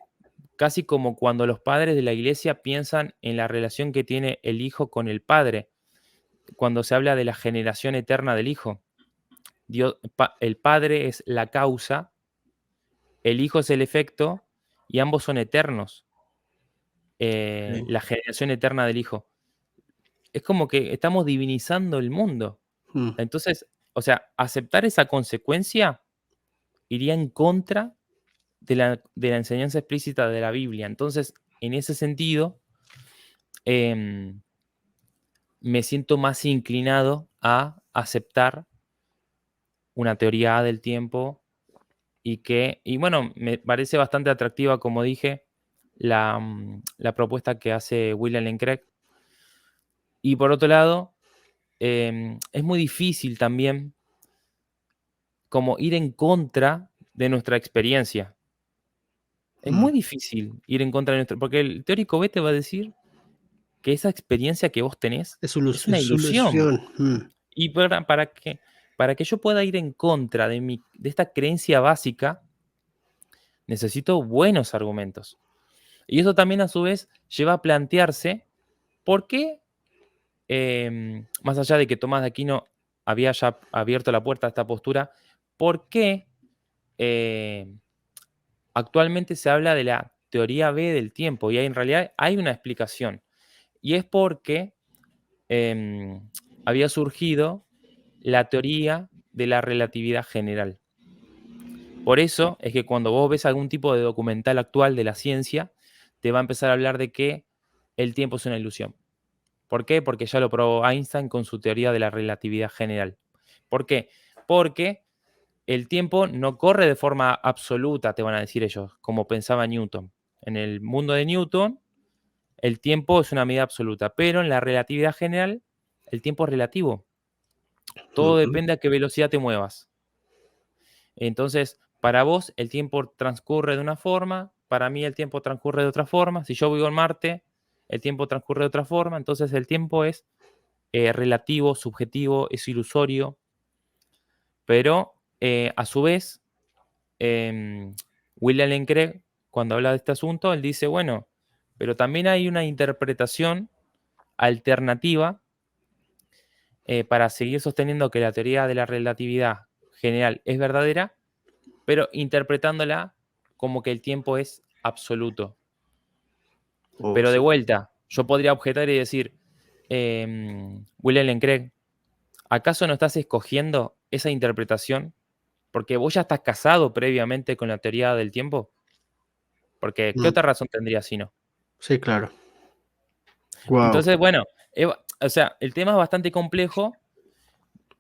casi como cuando los padres de la iglesia piensan en la relación que tiene el hijo con el padre, cuando se habla de la generación eterna del hijo. El padre es la causa, el hijo es el efecto, y ambos son eternos. Ok. La generación eterna del hijo. Es como que estamos divinizando el mundo. Mm, Entonces, o sea, aceptar esa consecuencia iría en contra de la enseñanza explícita de la Biblia. Entonces, en ese sentido, em, me siento más inclinado a aceptar una teoría A del tiempo y bueno, me parece bastante atractiva, como dije, la propuesta que hace William Lane Craig. Y por otro lado, es muy difícil también como ir en contra de nuestra experiencia. Es mm. muy difícil ir en contra de nuestra, porque el teórico B te va a decir que esa experiencia que vos tenés es una Es ilusión. solución. Mm, Y para que yo pueda ir en contra de esta creencia básica, necesito buenos argumentos. Y eso también a su vez lleva a plantearse por qué, más allá de que Tomás de Aquino había ya abierto la puerta a esta postura, por qué eh, actualmente se habla de la teoría B del tiempo y en realidad hay una explicación. Y es porque em, había surgido la teoría de la relatividad general. Por eso es que cuando vos ves algún tipo de documental actual de la ciencia, te va a empezar a hablar de que el tiempo es una ilusión. ¿Por qué? Porque ya lo probó Einstein con su teoría de la relatividad general. ¿Por qué? Porque el tiempo no corre de forma absoluta, te van a decir ellos, como pensaba Newton. En el mundo de Newton, el tiempo es una medida absoluta, pero en la relatividad general, el tiempo es relativo. Todo ujú, depende a qué velocidad te muevas. Entonces, para vos el tiempo transcurre de una forma, para mí el tiempo transcurre de otra forma. Si yo vivo en Marte, el tiempo transcurre de otra forma. Entonces, el tiempo es relativo, subjetivo, es ilusorio, pero a su vez, em, William Lane Craig, cuando habla de este asunto, él dice, bueno, pero también hay una interpretación alternativa para seguir sosteniendo que la teoría de la relatividad general es verdadera, pero interpretándola como que el tiempo es absoluto. oh, Pero de sí. vuelta, yo podría objetar y decir, William Lane Craig, ¿acaso no estás escogiendo esa interpretación porque vos ya estás casado previamente con la teoría del tiempo? Porque, ¿qué Mm, otra razón tendría si no? sí, claro. Wow. Entonces, bueno, o sea, el tema es bastante complejo.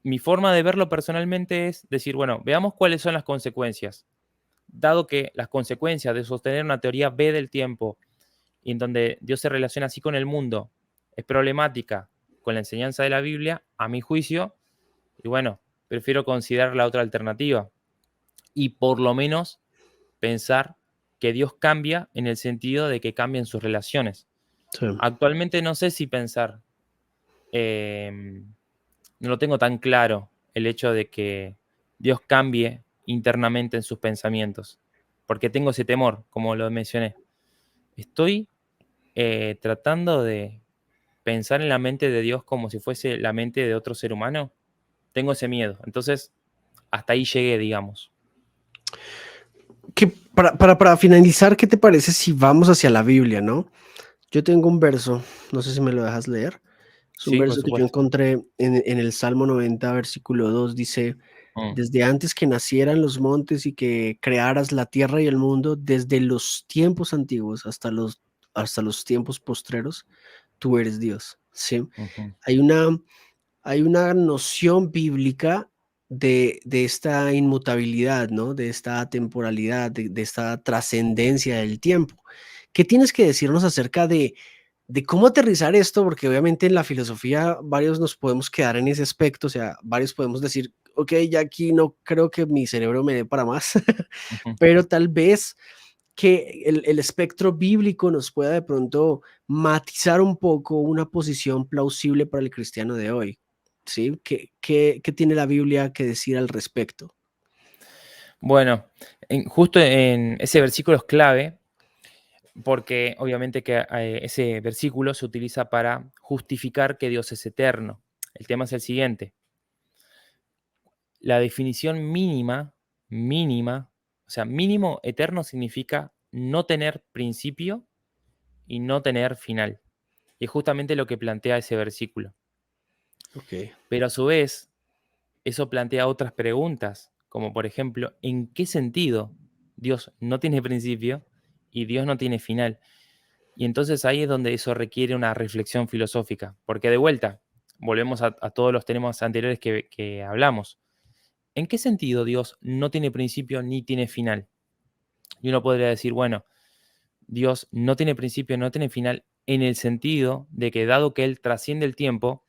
Mi forma de verlo personalmente es decir, bueno, veamos cuáles son las consecuencias. Dado que las consecuencias de sostener una teoría B del tiempo y en donde Dios se relaciona así con el mundo es problemática con la enseñanza de la Biblia, a mi juicio, y bueno, prefiero considerar la otra alternativa y por lo menos pensar que Dios cambia en el sentido de que cambian sus relaciones. Sí. Actualmente no sé si pensar, eh, no lo tengo tan claro el hecho de que Dios cambie internamente en sus pensamientos, porque tengo ese temor, como lo mencioné. Estoy tratando de pensar en la mente de Dios como si fuese la mente de otro ser humano. Tengo ese miedo. Entonces, hasta ahí llegué, digamos. Para finalizar, ¿qué te parece si vamos hacia la Biblia, no? Yo tengo un verso, no sé si me lo dejas leer. Es un Sí, por verso que yo supuesto. encontré en el Salmo 90, versículo 2, dice, Mm, desde antes que nacieran los montes y que crearas la tierra y el mundo, desde los tiempos antiguos hasta los tiempos postreros, tú eres Dios, ¿sí? ujú, Hay una, hay una noción bíblica de esta inmutabilidad, ¿no? De esta temporalidad, de esta trascendencia del tiempo. ¿Qué tienes que decirnos acerca de cómo aterrizar esto? Porque obviamente en la filosofía varios nos podemos quedar en ese aspecto, o sea, varios podemos decir, ok, ya aquí no creo que mi cerebro me dé para más, ujú. pero tal vez que el espectro bíblico nos pueda de pronto matizar un poco una posición plausible para el cristiano de hoy. ¿Sí? ¿Qué tiene la Biblia que decir al respecto? Bueno, justo en ese versículo es clave porque obviamente que ese versículo se utiliza para justificar que Dios es eterno. El tema es el siguiente. La definición mínima, o sea, mínimo eterno significa no tener principio y no tener final. Y es justamente lo que plantea ese versículo. Ok, Pero a su vez, eso plantea otras preguntas, como por ejemplo, ¿en qué sentido Dios no tiene principio y Dios no tiene final? Y entonces ahí es donde eso requiere una reflexión filosófica, porque de vuelta, volvemos a todos los temas anteriores que hablamos. ¿En qué sentido Dios no tiene principio ni tiene final? Y uno podría decir, bueno, Dios no tiene principio, no tiene final, en el sentido de que dado que Él trasciende el tiempo,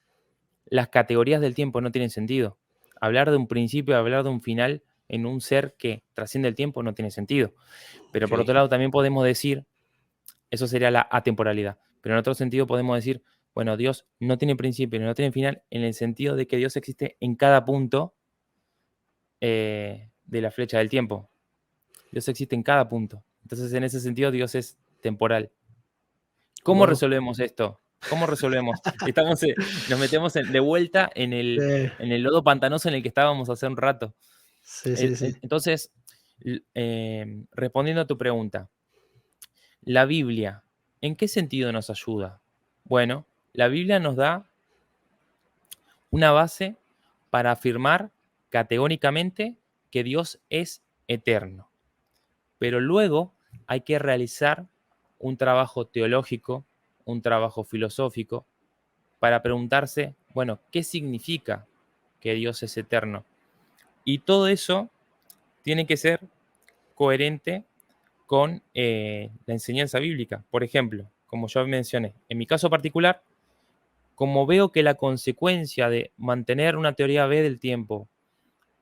las categorías del tiempo no tienen sentido. Hablar de un principio, hablar de un final en un ser que trasciende el tiempo no tiene sentido. Pero por ok. otro lado también podemos decir, eso sería la atemporalidad, pero en otro sentido podemos decir, bueno, Dios no tiene principio, no tiene final, en el sentido de que Dios existe en cada punto de la flecha del tiempo. Dios existe en cada punto. Entonces, en ese sentido, Dios es temporal. ¿Cómo Wow. resolvemos esto? ¿Cómo resolvemos? Estamos, nos metemos de vuelta en el lodo pantanoso en el que estábamos hace un rato. Sí, sí, sí. Entonces, respondiendo a tu pregunta, la Biblia, ¿en qué sentido nos ayuda? Bueno, la Biblia nos da una base para afirmar categóricamente que Dios es eterno. Pero luego hay que realizar un trabajo teológico, un trabajo filosófico, para preguntarse, bueno, ¿qué significa que Dios es eterno? Y todo eso tiene que ser coherente con la enseñanza bíblica. Por ejemplo, como yo mencioné, en mi caso particular, como veo que la consecuencia de mantener una teoría B del tiempo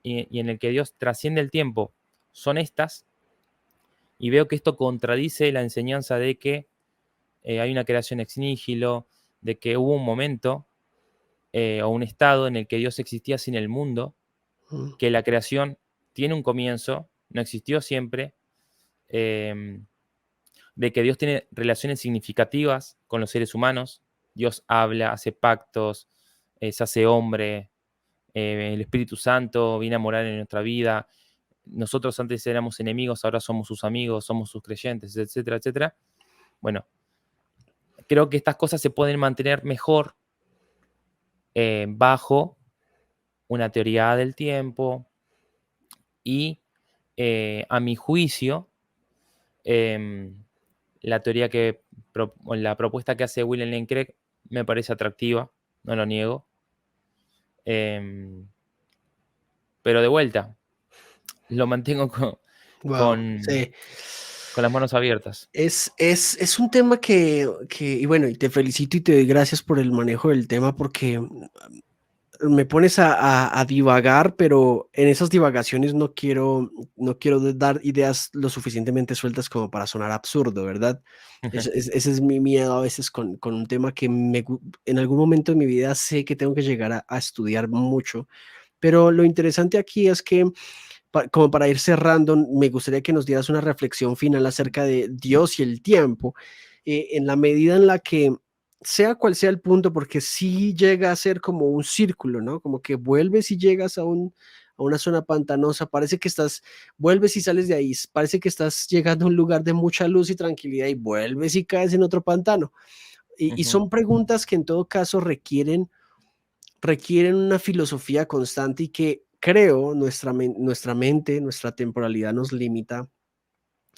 y en el que Dios trasciende el tiempo son estas, y veo que esto contradice la enseñanza de que hay una creación ex nihilo, de que hubo un momento o un estado en el que Dios existía sin el mundo, Mm, que la creación tiene un comienzo, no existió siempre, eh, de que Dios tiene relaciones significativas con los seres humanos, Dios habla, hace pactos, se hace hombre, el Espíritu Santo viene a morar en nuestra vida, nosotros antes éramos enemigos, ahora somos sus amigos, somos sus creyentes, etcétera, etcétera. Bueno, creo que estas cosas se pueden mantener mejor bajo una teoría del tiempo y, a mi juicio, em, la teoría o la propuesta que hace William Lane Craig me parece atractiva, no lo niego. Em, pero de vuelta, lo mantengo wow, con, sí. con las manos abiertas. Es un tema y bueno, y te felicito y te doy gracias por el manejo del tema porque me pones a divagar, pero en esas divagaciones no quiero dar ideas lo suficientemente sueltas como para sonar absurdo, ¿verdad? Ese es mi miedo a veces con un tema que en algún momento de mi vida sé que tengo que llegar a estudiar mucho, pero lo interesante aquí es que como para ir cerrando, me gustaría que nos dieras una reflexión final acerca de Dios y el tiempo, en la medida en la que sea cual sea el punto, porque sí llega a ser como un círculo, ¿no? Como que vuelves y llegas a una zona pantanosa, parece que vuelves y sales de ahí, parece que estás llegando a un lugar de mucha luz y tranquilidad y vuelves y caes en otro pantano. Y Ujú. son preguntas que en todo caso requieren una filosofía constante y que creo nuestra mente, nuestra temporalidad nos limita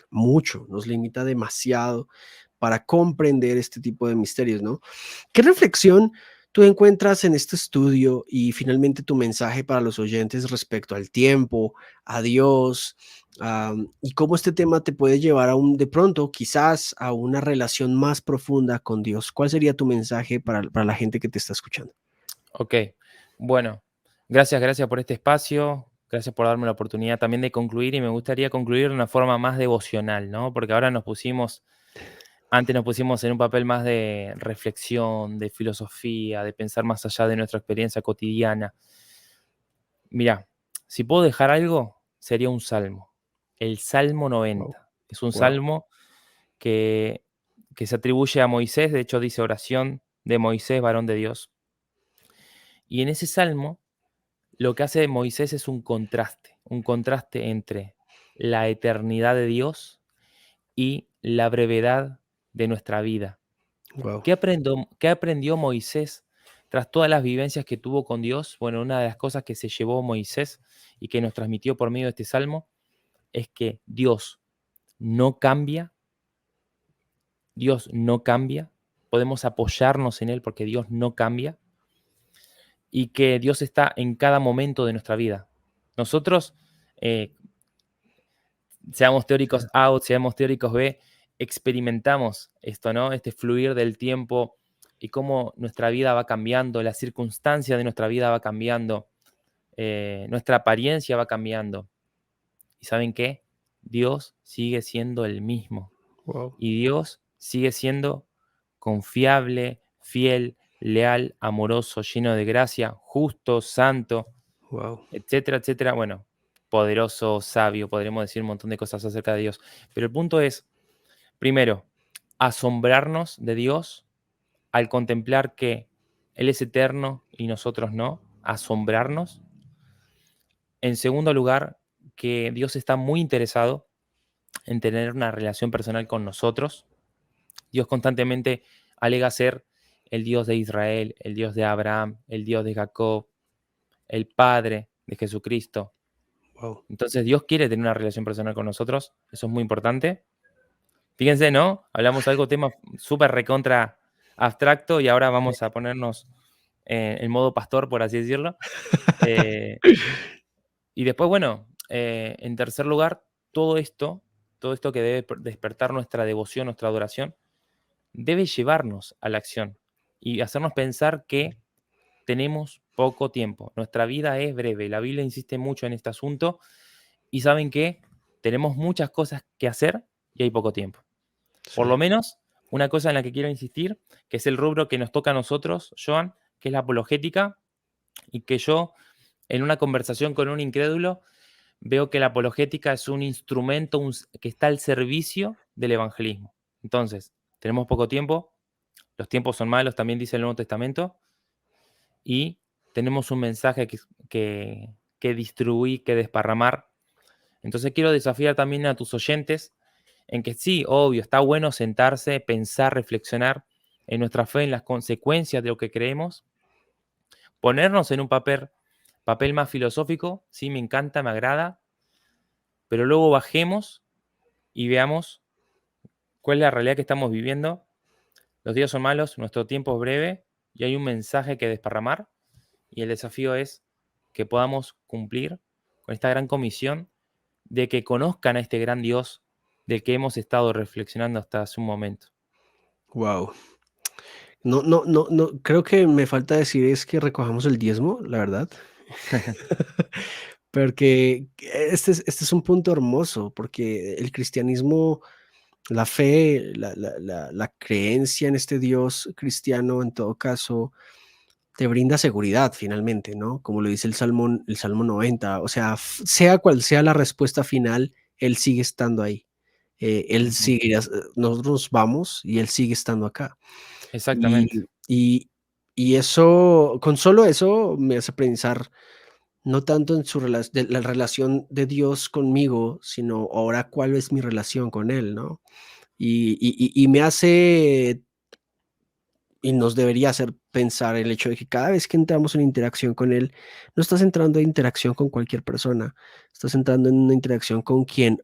mucho, nos limita demasiado para comprender este tipo de misterios, ¿no? ¿Qué reflexión tú encuentras en este estudio y finalmente tu mensaje para los oyentes respecto al tiempo, a Dios, y cómo este tema te puede llevar de pronto, quizás, a una relación más profunda con Dios? ¿Cuál sería tu mensaje para la gente que te está escuchando? Ok, bueno, gracias por este espacio, gracias por darme la oportunidad también de concluir y me gustaría concluir de una forma más devocional, ¿no? Porque ahora antes nos pusimos en un papel más de reflexión, de filosofía, de pensar más allá de nuestra experiencia cotidiana. Mirá, si puedo dejar algo, sería un salmo, el Salmo Wow, 90. Es un wow. salmo que, que se atribuye a Moisés. De hecho, dice oración de Moisés, varón de Dios. Y en ese salmo, lo que hace Moisés es un contraste entre la eternidad de Dios y la brevedad de nuestra vida. Wow. Qué aprendió Moisés tras todas las vivencias que tuvo con Dios? Bueno, una de las cosas que se llevó Moisés y que nos transmitió por medio de este salmo es que Dios no cambia, Dios no cambia, podemos apoyarnos en Él porque Dios no cambia y que Dios está en cada momento de nuestra vida. Nosotros, eh, seamos teóricos A o seamos teóricos B, experimentamos esto, ¿no? Este fluir del tiempo y cómo nuestra vida va cambiando, la circunstancia de nuestra vida va cambiando, nuestra apariencia va cambiando. ¿Y saben qué? Dios sigue siendo el mismo. Wow. Y Dios sigue siendo confiable, fiel, leal, amoroso, lleno de gracia, justo, santo, Wow. etcétera, etcétera. Bueno, poderoso, sabio, podremos decir un montón de cosas acerca de Dios. Pero el punto es, primero, asombrarnos de Dios al contemplar que Él es eterno y nosotros no, asombrarnos. En segundo lugar, que Dios está muy interesado en tener una relación personal con nosotros. Dios constantemente alega ser el Dios de Israel, el Dios de Abraham, el Dios de Jacob, el Padre de Jesucristo. Wow. Entonces Dios quiere tener una relación personal con nosotros, eso es muy importante. Fíjense, ¿no? Hablamos algo, tema súper recontra abstracto y ahora vamos a ponernos en modo pastor, por así decirlo. Eh, y después, bueno, en tercer lugar, todo esto que debe despertar nuestra devoción, nuestra adoración, debe llevarnos a la acción y hacernos pensar que tenemos poco tiempo. Nuestra vida es breve. La Biblia insiste mucho en este asunto y saben que tenemos muchas cosas que hacer y hay poco tiempo. Sí. Por lo menos, una cosa en la que quiero insistir, que es el rubro que nos toca a nosotros, Joan, que es la apologética, y que yo, en una conversación con un incrédulo, veo que la apologética es un instrumento que está al servicio del evangelismo. Entonces, tenemos poco tiempo, los tiempos son malos, también dice el Nuevo Testamento, y tenemos un mensaje que distribuir, que desparramar. Entonces quiero desafiar también a tus oyentes en que sí, obvio, está bueno sentarse, pensar, reflexionar en nuestra fe, en las consecuencias de lo que creemos, ponernos en un papel más filosófico, sí, me encanta, me agrada, pero luego bajemos y veamos cuál es la realidad que estamos viviendo. Los días son malos, nuestro tiempo es breve y hay un mensaje que desparramar y el desafío es que podamos cumplir con esta gran comisión de que conozcan a este gran Dios del que hemos estado reflexionando hasta hace un momento. Wow. No, no, no, no, creo que me falta decir es que recojamos el diezmo, la verdad. Porque este es un punto hermoso, porque el cristianismo, la fe, la creencia en este Dios cristiano, en todo caso, te brinda seguridad finalmente, ¿no? Como lo dice el Salmo 90, o sea, sea cual sea la respuesta final, Él sigue estando ahí. Él Ujú. sigue, nosotros vamos y Él sigue estando acá. Exactamente. Y eso, con solo eso me hace pensar no tanto en la relación de Dios conmigo, sino ahora cuál es mi relación con Él, ¿no? Y me hace y nos debería hacer pensar el hecho de que cada vez que entramos en interacción con Él, no estás entrando en interacción con cualquier persona, estás entrando en una interacción con quien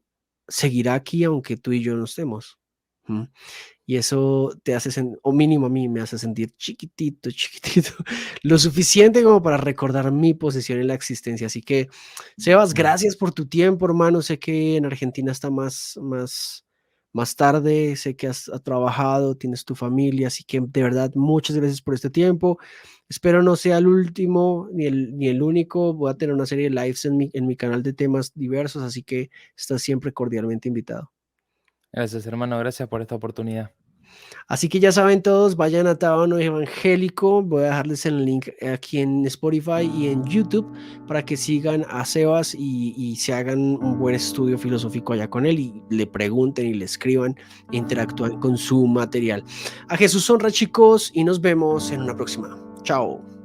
seguirá aquí aunque tú y yo no estemos. ¿Mm? Y eso te hace, o mínimo a mí me hace sentir chiquitito, chiquitito, lo suficiente como para recordar mi posición en la existencia. Así que, Sebas, Mm. gracias por tu tiempo, hermano. Sé que en Argentina está más tarde, sé que has trabajado, tienes tu familia, así que de verdad, muchas gracias por este tiempo. Espero no sea el último ni el único. Voy a tener una serie de lives en mi canal de temas diversos, así que estás siempre cordialmente invitado. Gracias, hermano. Gracias por esta oportunidad. Así que ya saben todos, vayan a Tábano Evangélico. Voy a dejarles el link aquí en Spotify y en YouTube para que sigan a Sebas y se hagan un buen estudio filosófico allá con él y le pregunten y le escriban, interactúen con su material. A Jesús honra, chicos, y nos vemos en una próxima. Chao.